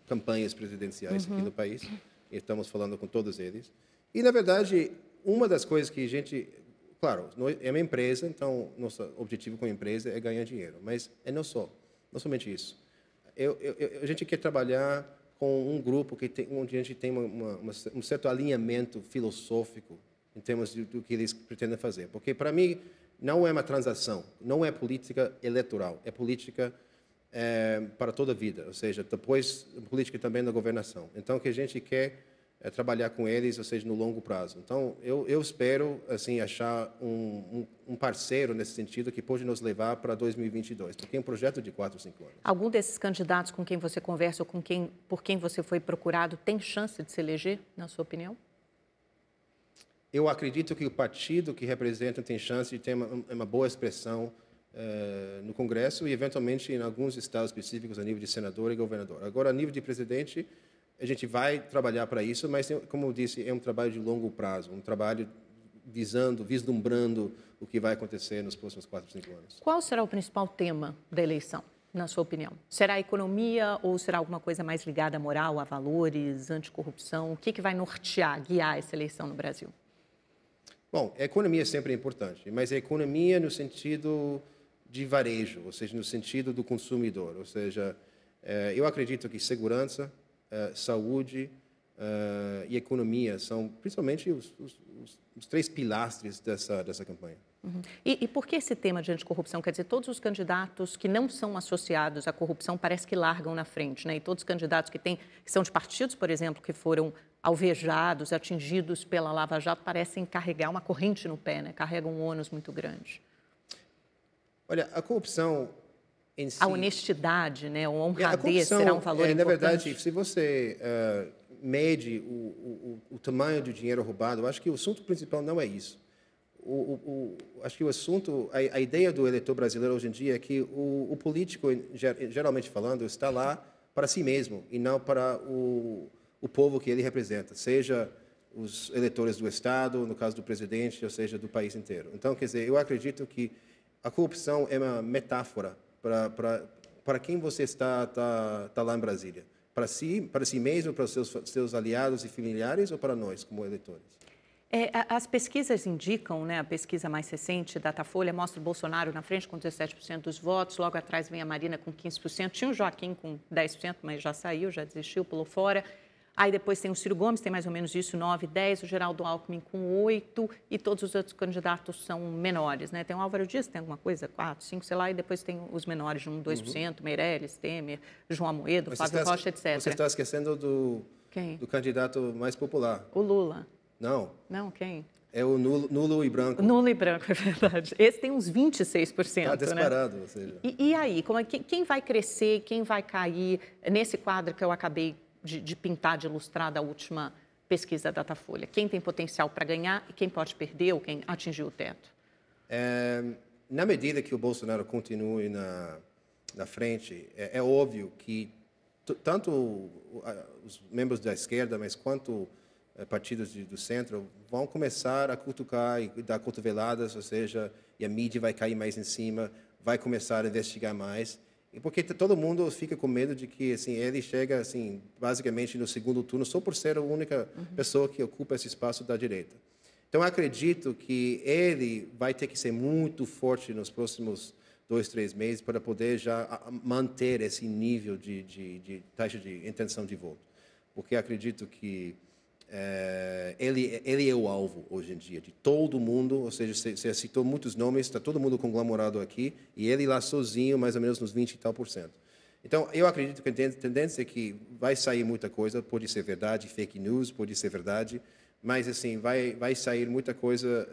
campanhas presidenciais aqui no país. E estamos falando com todos eles. E, na verdade, uma das coisas que a gente... Claro, é uma empresa, então nosso objetivo com a empresa é ganhar dinheiro. Mas não somente isso. A gente quer trabalhar com um grupo onde a gente tem um certo alinhamento filosófico em termos do que eles pretendem fazer. Porque, para mim, não é uma transação, não é política eleitoral, é política para toda a vida, ou seja, depois política também na governação. Então, o que a gente quer é trabalhar com eles, ou seja, no longo prazo. Então, eu espero assim achar um parceiro nesse sentido que pode nos levar para 2022, porque é um projeto de 4 ou 5 anos. Algum desses candidatos com quem você conversa ou por quem você foi procurado tem chance de se eleger, na sua opinião? Eu acredito que o partido que representa tem chance de ter uma boa expressão no Congresso e, eventualmente, em alguns estados específicos, a nível de senador e governador. Agora, a nível de presidente, a gente vai trabalhar para isso, mas, como eu disse, é um trabalho de longo prazo, um trabalho vislumbrando o que vai acontecer nos próximos 4 ou 5 anos. Qual será o principal tema da eleição, na sua opinião? Será a economia ou será alguma coisa mais ligada à moral, a valores, anticorrupção? O que vai nortear, guiar essa eleição no Brasil? Bom, a economia sempre é importante, mas a economia no sentido de varejo, ou seja, no sentido do consumidor. Ou seja, eu acredito que segurança, saúde e economia são principalmente os 3 pilastres dessa campanha. E por que esse tema de anticorrupção? Quer dizer, todos os candidatos que não são associados à corrupção parece que largam na frente, né? E todos os candidatos que são de partidos, por exemplo, que foram alvejados, atingidos pela Lava Jato, parecem carregar uma corrente no pé, né? Carregam um ônus muito grande. Olha, a corrupção em si... A honestidade, né? A honradez será um valor importante. Na verdade, se você mede o tamanho do dinheiro roubado, eu acho que o assunto principal não é isso. Acho que o assunto, a ideia do eleitor brasileiro hoje em dia é que o político, geralmente falando, está lá para si mesmo e não para o povo que ele representa, seja os eleitores do Estado, no caso do presidente, ou seja, do país inteiro. Então, quer dizer, eu acredito que a corrupção é uma metáfora para quem você está lá em Brasília. Para si mesmo, para os seus aliados e familiares ou para nós, como eleitores? As pesquisas indicam, né, a pesquisa mais recente, Datafolha, mostra o Bolsonaro na frente com 17% dos votos, logo atrás vem a Marina com 15%, tinha o Joaquim com 10%, mas já saiu, já desistiu, pulou fora. Aí depois tem o Ciro Gomes, tem mais ou menos isso, 9, 10, o Geraldo Alckmin com 8 e todos os outros candidatos são menores, né? Tem o Álvaro Dias, tem alguma coisa, 4, 5, sei lá, e depois tem os menores, 1, 2%, Meirelles, Temer, João Amoedo, Flávio Rocha, etc. Você está esquecendo do candidato mais popular. O Lula. Não. Não, quem? É o nulo e branco. Nulo e branco, é verdade. Esse tem uns 26%. Está disparado, né? Ou seja... E aí, quem vai crescer, quem vai cair nesse quadro que eu acabei de pintar, de ilustrar da última pesquisa da Datafolha? Quem tem potencial para ganhar e quem pode perder ou quem atingiu o teto? Na medida que o Bolsonaro continue na frente, é óbvio que tanto os membros da esquerda, mas quanto partidos do centro vão começar a cutucar e dar cotoveladas, ou seja, e a mídia vai cair mais em cima, vai começar a investigar mais, e porque todo mundo fica com medo de que assim ele chega assim basicamente no segundo turno só por ser a única pessoa que ocupa esse espaço da direita. Então acredito que ele vai ter que ser muito forte nos próximos 2, 3 meses para poder já manter esse nível de taxa de intenção de voto, porque acredito que ele é o alvo hoje em dia de todo mundo, ou seja, você citou muitos nomes, está todo mundo conglomerado aqui, e ele lá sozinho, mais ou menos nos 20 e tal %. Então, eu acredito que a tendência é que vai sair muita coisa, pode ser verdade, fake news, pode ser verdade, mas assim, vai sair muita coisa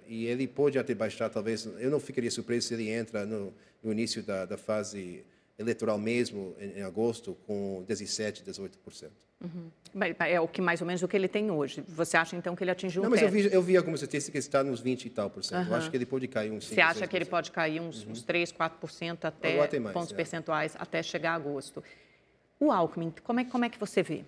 e ele pode até baixar, talvez, eu não ficaria surpreso se ele entra no início da fase eleitoral mesmo, em agosto, com 17%, 18%. É o que mais ou menos o que ele tem hoje. Você acha, então, que ele atingiu um teto? Não, mas eu vi algumas estatísticas que está nos 20 e tal %. Eu acho que ele pode cair uns 5%. Você acha que ele pode cair uns 3, 4% até mais, pontos percentuais até chegar a agosto? O Alckmin, como é que você vê?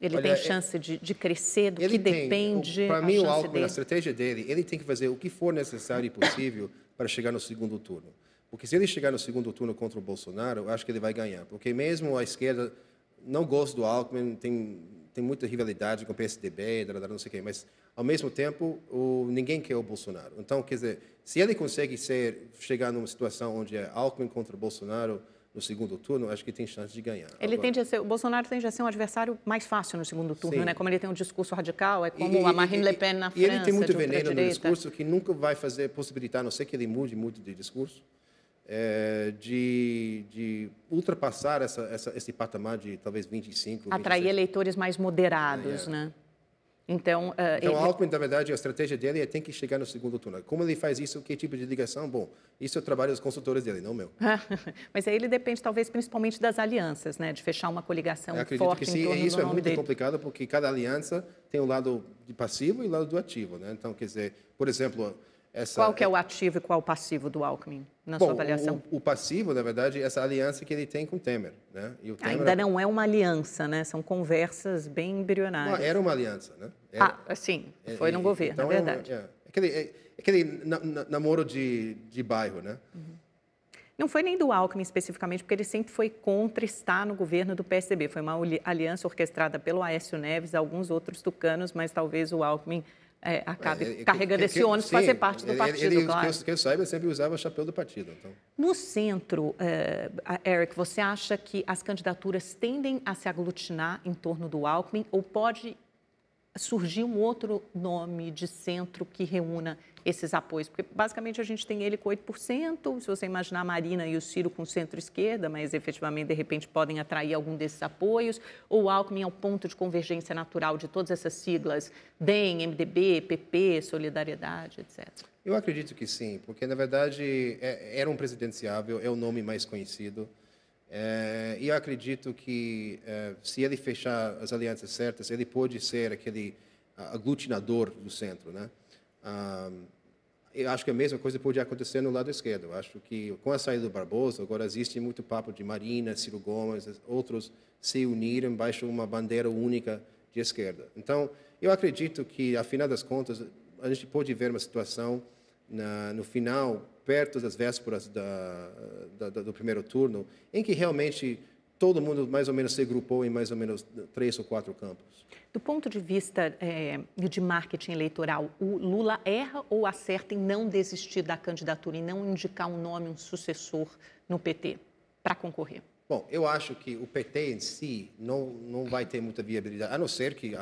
Ele tem chance de crescer, do que depende para mim, o Alckmin, dele? a estratégia dele, ele tem que fazer o que for necessário e possível para chegar no segundo turno. Porque se ele chegar no segundo turno contra o Bolsonaro, eu acho que ele vai ganhar. Porque mesmo a esquerda não gosta do Alckmin, tem muita rivalidade com o PSDB, não sei o quê, mas, ao mesmo tempo, ninguém quer o Bolsonaro. Então, quer dizer, se ele consegue chegar numa situação onde é Alckmin contra o Bolsonaro no segundo turno, acho que tem chance de ganhar. O Bolsonaro tende a ser um adversário mais fácil no segundo turno, sim, né? Como ele tem um discurso radical, é como a Marine Le Pen na França, e ele tem muito veneno no discurso que nunca vai possibilitar, a não ser que ele mude muito de discurso, de ultrapassar esse patamar de talvez 25%. Atrair 26%. Eleitores mais moderados, né? Então, o Alckmin, na verdade, a estratégia dele tem que chegar no segundo turno. Como ele faz isso? Que tipo de ligação? Bom, isso é o trabalho dos consultores dele, não meu. Mas aí ele depende, talvez, principalmente das alianças, né? De fechar uma coligação forte que sim, em torno isso do é nome muito dele. complicado, porque cada aliança tem um lado de passivo e um lado do ativo, né? Então, quer dizer, por exemplo... Qual que é o ativo e qual o passivo do Alckmin, na sua avaliação? O passivo, na verdade, é essa aliança que ele tem com o Temer. Né? E o Temer ainda não é uma aliança, né? São conversas bem embrionárias. Era uma aliança, né? Sim, foi no governo, então é verdade. Aquele namoro de bairro, né? Não foi nem do Alckmin especificamente, porque ele sempre foi contra estar no governo do PSDB. Foi uma aliança orquestrada pelo Aécio Neves, alguns outros tucanos, mas talvez o Alckmin... acabe carregando esse ônus, fazer parte do partido, claro. Que eu saiba, sempre usava o chapéu do partido. Então. No centro, Eric, você acha que as candidaturas tendem a se aglutinar em torno do Alckmin ou pode surgir um outro nome de centro que reúna esses apoios? Porque, basicamente, a gente tem ele com 8%, se você imaginar a Marina e o Ciro com centro-esquerda, mas, efetivamente, de repente, podem atrair algum desses apoios, ou o Alckmin é o ponto de convergência natural de todas essas siglas, DEM, MDB, PP, Solidariedade, etc. Eu acredito que sim, porque, na verdade, era um presidenciável, é o nome mais conhecido. E eu acredito que, se ele fechar as alianças certas, ele pode ser aquele aglutinador do centro, né? Eu acho que a mesma coisa pode acontecer no lado esquerdo. Eu acho que, com a saída do Barbosa, agora existe muito papo de Marina, Ciro Gomes, outros se unirem baixo uma bandeira única de esquerda. Então, eu acredito que, afinal das contas, a gente pode ver uma situação no final, perto das vésperas do primeiro turno, em que realmente todo mundo mais ou menos se agrupou em mais ou menos 3 ou 4 campos. Do ponto de vista de marketing eleitoral, o Lula erra ou acerta em não desistir da candidatura, em não indicar um nome, um sucessor no PT para concorrer? Bom, eu acho que o PT em si não vai ter muita viabilidade, a não ser que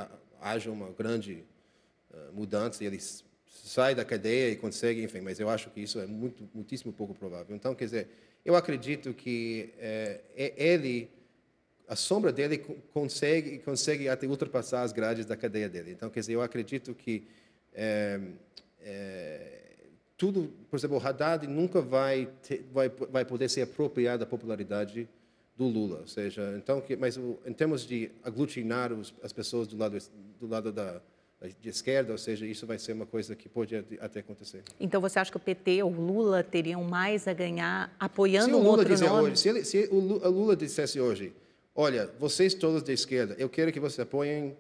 haja uma grande mudança e eles sai da cadeia e consegue, enfim, mas eu acho que isso é muitíssimo pouco provável. Então, quer dizer, eu acredito que a sombra dele consegue até ultrapassar as grades da cadeia dele. Então, quer dizer, eu acredito que tudo, por exemplo, o Haddad nunca vai poder ser apropriado da popularidade do Lula, ou seja, então, mas em termos de aglutinar as pessoas do lado de esquerda, ou seja, isso vai ser uma coisa que pode até acontecer. Então, você acha que o PT ou o Lula teriam mais a ganhar apoiando um outro nome? Hoje, se o Lula dissesse hoje, olha, vocês todos da esquerda, eu quero que vocês apoiem,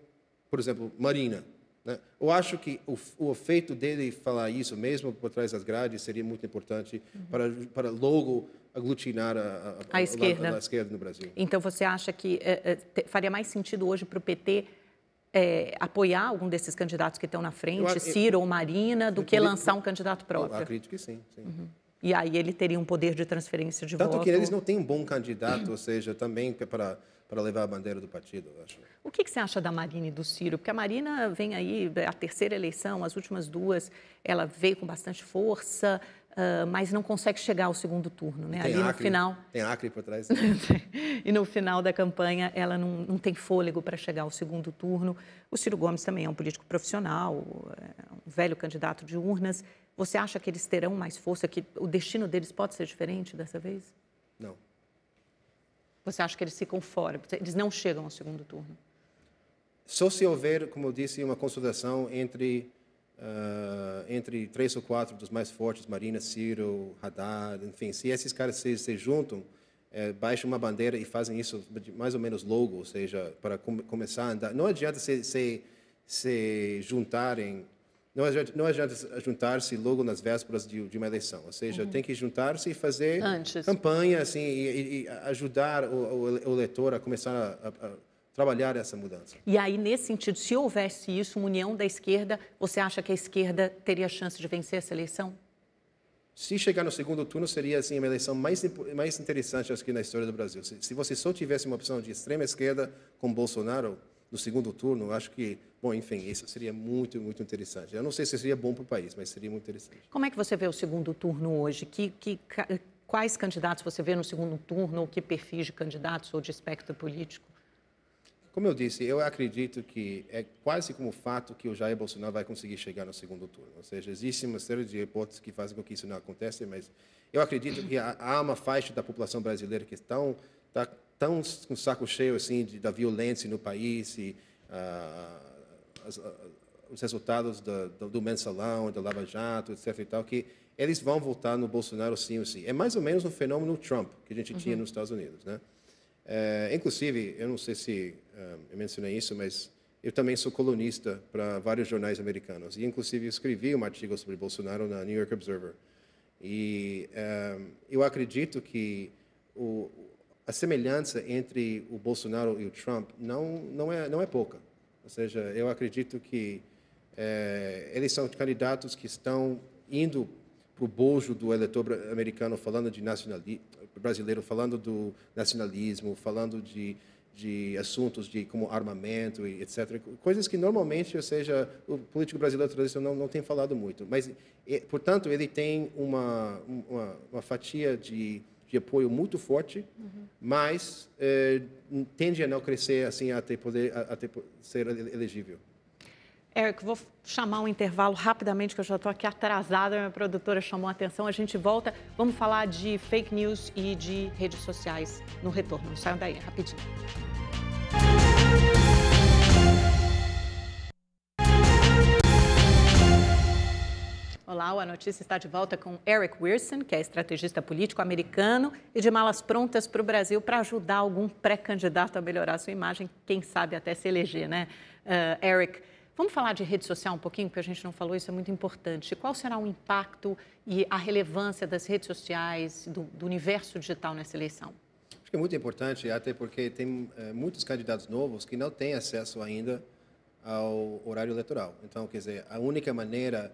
por exemplo, Marina, né? Eu acho que o efeito dele falar isso, mesmo por trás das grades, seria muito importante para logo aglutinar a esquerda no Brasil. Então, você acha que faria mais sentido hoje para o PT apoiar algum desses candidatos que estão na frente, Ciro ou Marina, do que lançar um candidato próprio? Eu acredito que sim. Uhum. E aí ele teria um poder de transferência de voto? Tanto que eles não têm um bom candidato, ou seja, também para levar a bandeira do partido, eu acho. O que você acha da Marina e do Ciro? Porque a Marina vem aí, a terceira eleição, as últimas duas, ela veio com bastante força, mas não consegue chegar ao segundo turno, né? Ali no final tem Acre por trás. E no final da campanha ela não tem fôlego para chegar ao segundo turno. O Ciro Gomes também é um político profissional, um velho candidato de urnas. Você acha que eles terão mais força, que o destino deles pode ser diferente dessa vez? Não. Você acha que eles ficam fora? Eles não chegam ao segundo turno? Só se houver, como eu disse, uma consolidação entre 3 ou 4 dos mais fortes, Marina, Ciro, Haddad, enfim, se esses caras se juntam, baixam uma bandeira e fazem isso mais ou menos logo, ou seja, para começar a andar. Não adianta se juntarem, não adianta juntar-se logo nas vésperas de uma eleição, ou seja, tem que juntar-se e fazer campanha assim, e ajudar o eleitor a começar a trabalhar essa mudança. E aí, nesse sentido, se houvesse isso, uma união da esquerda, você acha que a esquerda teria chance de vencer essa eleição? Se chegar no segundo turno, seria assim, uma eleição mais interessante, acho que, na história do Brasil. Se você só tivesse uma opção de extrema esquerda com Bolsonaro no segundo turno, acho que, bom, enfim, isso seria muito, muito interessante. Eu não sei se seria bom para o país, mas seria muito interessante. Como é que você vê o segundo turno hoje? Quais candidatos você vê no segundo turno, ou que perfis de candidatos ou de espectro político? Como eu disse, eu acredito que é quase como fato que o Jair Bolsonaro vai conseguir chegar no segundo turno. Ou seja, existe uma série de hipóteses que fazem com que isso não aconteça, mas eu acredito que há uma faixa da população brasileira que está tão com o saco cheio assim da violência no país e os resultados do mensalão, da Lava Jato, etc. e tal, que eles vão votar no Bolsonaro sim ou sim. É mais ou menos um fenômeno Trump que a gente tinha nos Estados Unidos, né? Inclusive, eu não sei se eu mencionei isso, mas eu também sou colunista para vários jornais americanos. E, inclusive, eu escrevi um artigo sobre Bolsonaro na New York Observer. E eu acredito que a semelhança entre o Bolsonaro e o Trump não é pouca. Ou seja, eu acredito que eles são candidatos que estão indo para o bojo do eleitor americano, falando de brasileiro, falando do nacionalismo, falando de de assuntos como armamento e etc. Coisas que normalmente, ou seja, o político brasileiro tradicional não tem falado muito. Mas, portanto, ele tem uma fatia de apoio muito forte, mas tende a não crescer assim até ser elegível. Eric, vou chamar um intervalo rapidamente, que eu já estou aqui atrasada, minha produtora chamou a atenção, a gente volta, vamos falar de fake news e de redes sociais no retorno. Não saiam daí, rapidinho. Olá, a notícia está de volta com Eric Weirson, que é estrategista político americano e de malas prontas para o Brasil para ajudar algum pré-candidato a melhorar sua imagem, quem sabe até se eleger, né? Eric, vamos falar de rede social um pouquinho, porque a gente não falou, isso é muito importante. Qual será o impacto e a relevância das redes sociais, do universo digital nessa eleição? Acho que é muito importante, até porque tem muitos candidatos novos que não têm acesso ainda ao horário eleitoral. Então, quer dizer, a única maneira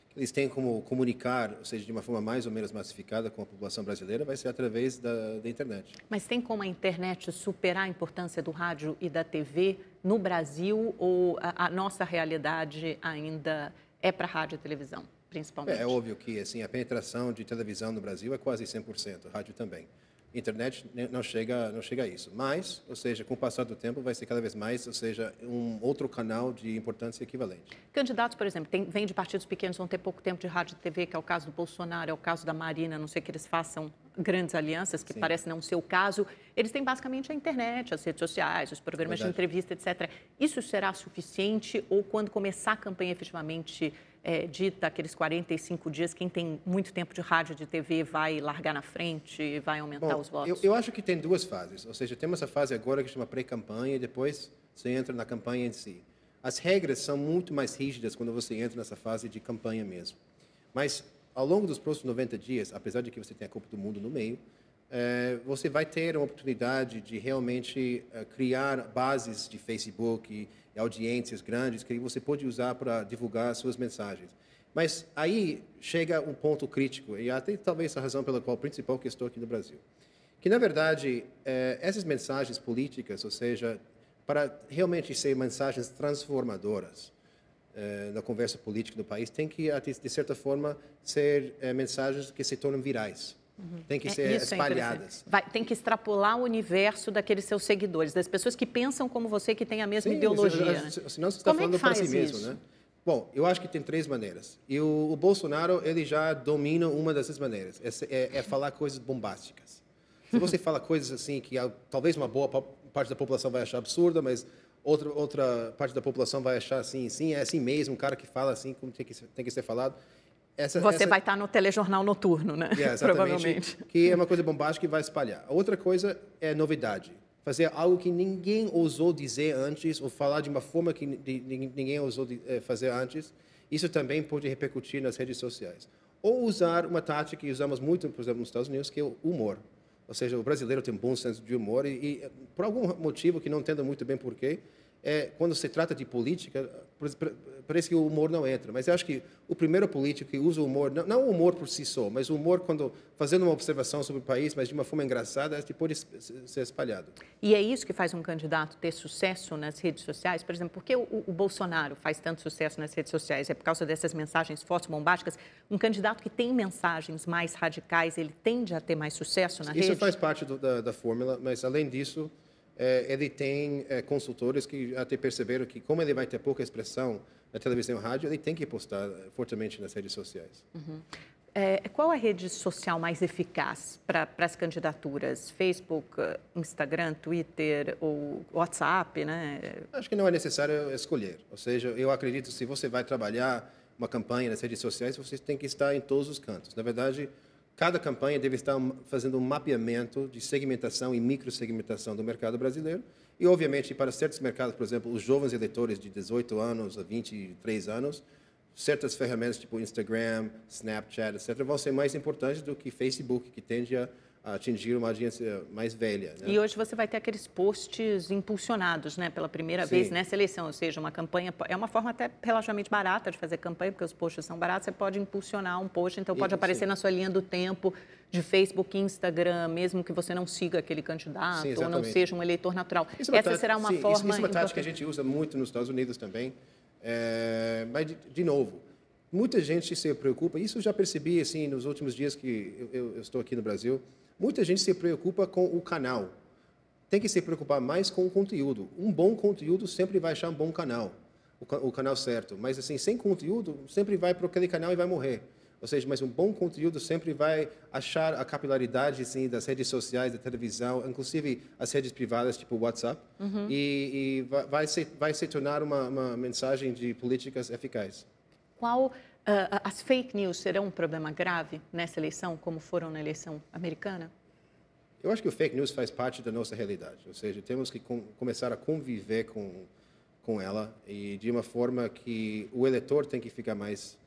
que eles têm como comunicar, ou seja, de uma forma mais ou menos massificada com a população brasileira, vai ser através da internet. Mas tem como a internet superar a importância do rádio e da TV no Brasil, ou a nossa realidade ainda é para rádio e televisão, principalmente? É óbvio que assim, a penetração de televisão no Brasil é quase 100%, rádio também. Internet não chega a isso. Mas, ou seja, com o passar do tempo, vai ser cada vez mais, ou seja, um outro canal de importância equivalente. Candidatos, por exemplo, vêm de partidos pequenos, vão ter pouco tempo de rádio e TV, que é o caso do Bolsonaro, é o caso da Marina, a não sei que eles façam grandes alianças, que parece não ser o caso. Eles têm basicamente a internet, as redes sociais, os programas de entrevista, etc. Isso será suficiente ou quando começar a campanha efetivamente dita, aqueles 45 dias, quem tem muito tempo de rádio e de TV vai largar na frente, vai aumentar os votos? Eu acho que tem duas fases. Ou seja, temos essa fase agora que chama pré-campanha e depois você entra na campanha em si. As regras são muito mais rígidas quando você entra nessa fase de campanha mesmo. Mas, ao longo dos próximos 90 dias, apesar de que você tem a Copa do Mundo no meio, você vai ter uma oportunidade de realmente criar bases de Facebook e audiências grandes que você pode usar para divulgar suas mensagens. Mas aí chega um ponto crítico, e até talvez a razão pela qual principal que estou aqui no Brasil, que, na verdade, essas mensagens políticas, ou seja, para realmente ser mensagens transformadoras na conversa política do país, tem que, de certa forma, ser mensagens que se tornam virais. Tem que ser espalhadas. Tem que extrapolar o universo daqueles seus seguidores, das pessoas que pensam como você, que têm a mesma ideologia. Senão você está falando para si mesmo, né? Bom, eu acho que tem três maneiras. E o Bolsonaro, ele já domina uma dessas maneiras. É falar coisas bombásticas. Se você fala coisas assim que talvez uma boa parte da população vai achar absurda, mas outra parte da população vai achar assim, sim, é assim mesmo, um cara que fala assim como tem que ser falado. Você vai estar no telejornal noturno, né? Provavelmente. Que é uma coisa bombástica que vai espalhar. A outra coisa é novidade. Fazer algo que ninguém ousou dizer antes ou falar de uma forma que ninguém ousou fazer antes. Isso também pode repercutir nas redes sociais. Ou usar uma tática que usamos muito, por exemplo, nos Estados Unidos, que é o humor. Ou seja, o brasileiro tem um bom senso de humor e por algum motivo que não entendo muito bem porquê, quando se trata de política, parece que o humor não entra. Mas eu acho que o primeiro político que usa o humor, não o humor por si só, mas o humor quando fazendo uma observação sobre o país, mas de uma forma engraçada, pode ser espalhado. E é isso que faz um candidato ter sucesso nas redes sociais? Por exemplo, por que o Bolsonaro faz tanto sucesso nas redes sociais? É por causa dessas mensagens fortes, bombásticas? Um candidato que tem mensagens mais radicais, ele tende a ter mais sucesso na rede? Isso faz parte da fórmula, mas além disso, ele tem consultores que até perceberam que, como ele vai ter pouca expressão na televisão e rádio, ele tem que postar fortemente nas redes sociais. Qual a rede social mais eficaz para as candidaturas? Facebook, Instagram, Twitter ou WhatsApp, né? Acho que não é necessário escolher. Ou seja, eu acredito que se você vai trabalhar uma campanha nas redes sociais, você tem que estar em todos os cantos. Na verdade, cada campanha deve estar fazendo um mapeamento de segmentação e microsegmentação do mercado brasileiro. E, obviamente, para certos mercados, por exemplo, os jovens eleitores de 18 anos a 23 anos, certas ferramentas tipo Instagram, Snapchat, etc., vão ser mais importantes do que Facebook, que tende a atingir uma audiência mais velha. Né? E hoje você vai ter aqueles posts impulsionados, né, pela primeira vez nessa eleição, ou seja, uma campanha, é uma forma até relativamente barata de fazer campanha, porque os posts são baratos, você pode impulsionar um post, então pode aparecer na sua linha do tempo de Facebook, Instagram, mesmo que você não siga aquele candidato ou não seja um eleitor natural. Essa será uma forma... Isso é uma tática que a gente usa muito nos Estados Unidos também, mas, de novo, muita gente se preocupa, isso eu já percebi assim, nos últimos dias que eu estou aqui no Brasil, muita gente se preocupa com o canal. Tem que se preocupar mais com o conteúdo. Um bom conteúdo sempre vai achar um bom canal, o canal certo. Mas, assim, sem conteúdo, sempre vai para aquele canal e vai morrer. Ou seja, mas um bom conteúdo sempre vai achar a capilaridade assim, das redes sociais, da televisão, inclusive as redes privadas, tipo o WhatsApp, e vai se tornar uma mensagem de políticas eficazes. As fake news serão um problema grave nessa eleição, como foram na eleição americana? Eu acho que o fake news faz parte da nossa realidade. Ou seja, temos que começar a conviver com ela e de uma forma que o eleitor tem que ficar mais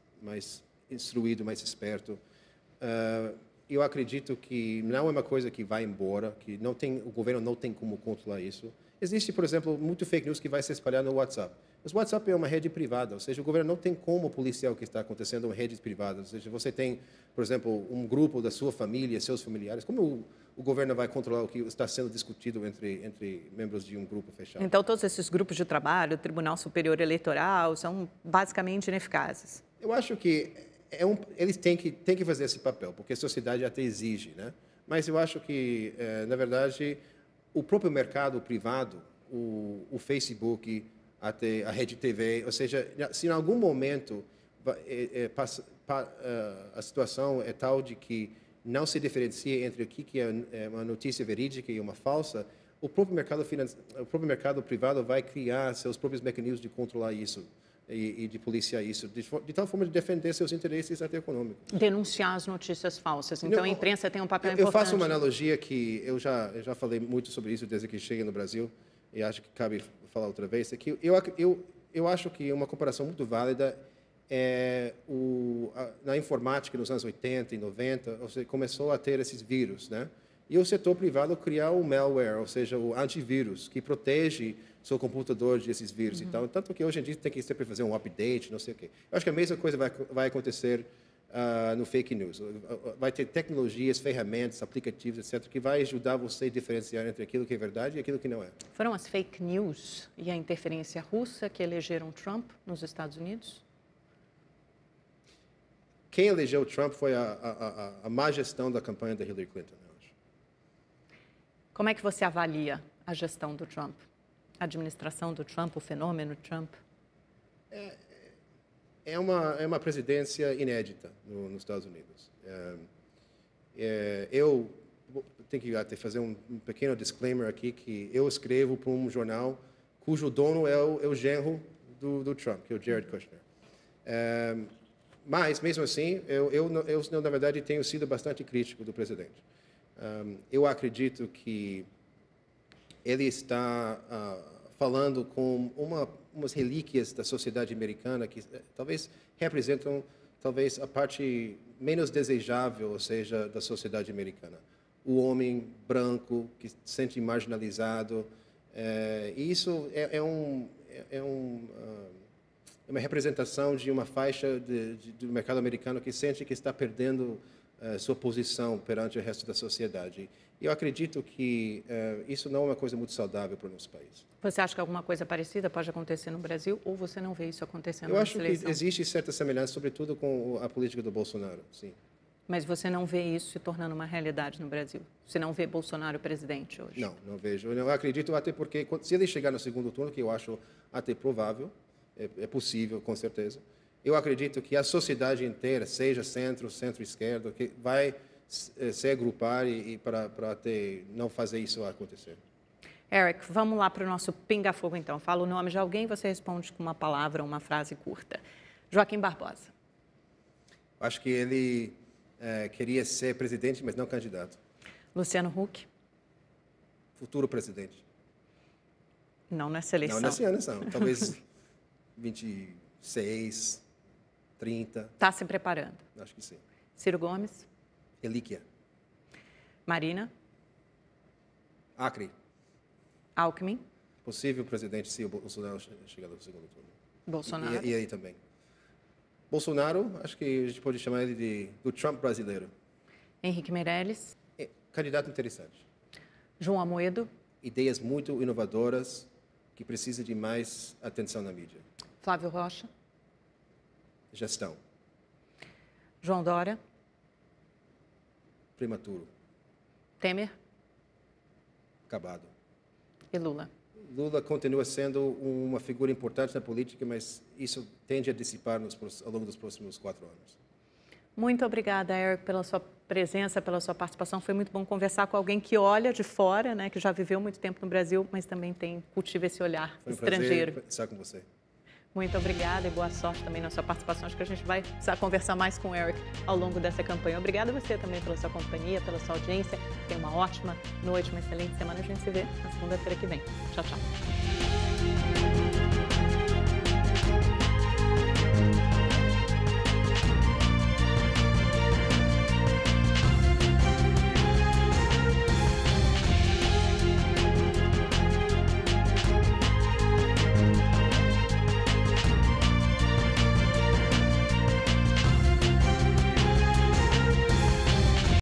instruído, mais esperto. Eu acredito que não é uma coisa que vai embora, que o governo não tem como controlar isso. Existe, por exemplo, muito fake news que vai se espalhar no WhatsApp. Mas o WhatsApp é uma rede privada, ou seja, o governo não tem como policiar o que está acontecendo em redes privadas. Ou seja, você tem, por exemplo, um grupo da sua família, seus familiares. Como o governo vai controlar o que está sendo discutido entre membros de um grupo fechado? Então, todos esses grupos de trabalho, o Tribunal Superior Eleitoral, são basicamente ineficazes. Eu acho que eles têm que fazer esse papel, porque a sociedade até exige, né? Mas eu acho que, na verdade, o próprio mercado privado, o Facebook, até a Rede TV, ou seja, se em algum momento a situação é tal de que não se diferencia entre o que é uma notícia verídica e uma falsa, o próprio mercado privado vai criar seus próprios mecanismos de controlar isso e de policiar isso, de tal forma de defender seus interesses até econômicos. Denunciar as notícias falsas. Então, a imprensa tem um papel importante. Eu faço uma analogia que eu já falei muito sobre isso desde que cheguei no Brasil, e acho que cabe falar outra vez, é que eu acho que uma comparação muito válida é na informática nos anos 80 e 90, você começou a ter esses vírus, né? E o setor privado criar o malware, ou seja, o antivírus, que protege seu computador desses vírus. Então, tanto que hoje em dia tem que sempre fazer um update, não sei o quê. Eu acho que a mesma coisa vai acontecer no fake news. Vai ter tecnologias, ferramentas, aplicativos, etc., que vai ajudar você a diferenciar entre aquilo que é verdade e aquilo que não é. Foram as fake news e a interferência russa que elegeram Trump nos Estados Unidos? Quem elegeu Trump foi a má gestão da campanha da Hillary Clinton, eu acho. Como é que você avalia a gestão do Trump? A administração do Trump, o fenômeno Trump? É uma presidência inédita nos Estados Unidos. Eu tenho que até fazer um pequeno disclaimer aqui, que eu escrevo para um jornal cujo dono é o genro do Trump, que é o Jared Kushner. Mas, mesmo assim, eu, na verdade, tenho sido bastante crítico do presidente. Eu acredito que ele está falando com umas relíquias da sociedade americana que talvez representam a parte menos desejável, ou seja, da sociedade americana. O homem branco que se sente marginalizado. E isso é uma representação de uma faixa do mercado americano que sente que está perdendo sua posição perante o resto da sociedade. E eu acredito que isso não é uma coisa muito saudável para o nosso país. Você acha que alguma coisa parecida pode acontecer no Brasil ou você não vê isso acontecendo na eleição? Eu acho que existe certa semelhança, sobretudo com a política do Bolsonaro, sim. Mas você não vê isso se tornando uma realidade no Brasil? Você não vê Bolsonaro presidente hoje? Não vejo. Eu acredito até porque, se ele chegar no segundo turno, que eu acho até provável, é possível, com certeza, eu acredito que a sociedade inteira, seja centro-esquerda, que vai se agrupar para não fazer isso acontecer. Eric, vamos lá para o nosso pinga-fogo, então. Fala o nome de alguém, você responde com uma palavra, uma frase curta. Joaquim Barbosa. Acho que ele queria ser presidente, mas não candidato. Luciano Huck. Futuro presidente. Não nessa eleição. Não nessa eleição. Talvez 26, 30. Está se preparando. Acho que sim. Ciro Gomes. Relíquia. Marina. Acre. Alckmin. Possível presidente se o Bolsonaro chegar no segundo turno. Bolsonaro. E aí também. Bolsonaro, acho que a gente pode chamar ele do Trump brasileiro. Henrique Meirelles. Candidato interessante. João Amoedo. Ideias muito inovadoras que precisam de mais atenção na mídia. Flávio Rocha. Gestão. João Dória. Prematuro. Temer. Acabado. E Lula. Lula continua sendo uma figura importante na política, mas isso tende a dissipar ao longo dos próximos 4 anos. Muito obrigada, Eric, pela sua presença, pela sua participação. Foi muito bom conversar com alguém que olha de fora, né, que já viveu muito tempo no Brasil, mas também cultiva esse olhar estrangeiro. Foi um prazer estar com você. Muito obrigada e boa sorte também na sua participação. Acho que a gente vai precisar conversar mais com o Eric ao longo dessa campanha. Obrigada a você também pela sua companhia, pela sua audiência. Tenha uma ótima noite, uma excelente semana. A gente se vê na segunda-feira que vem. Tchau, tchau.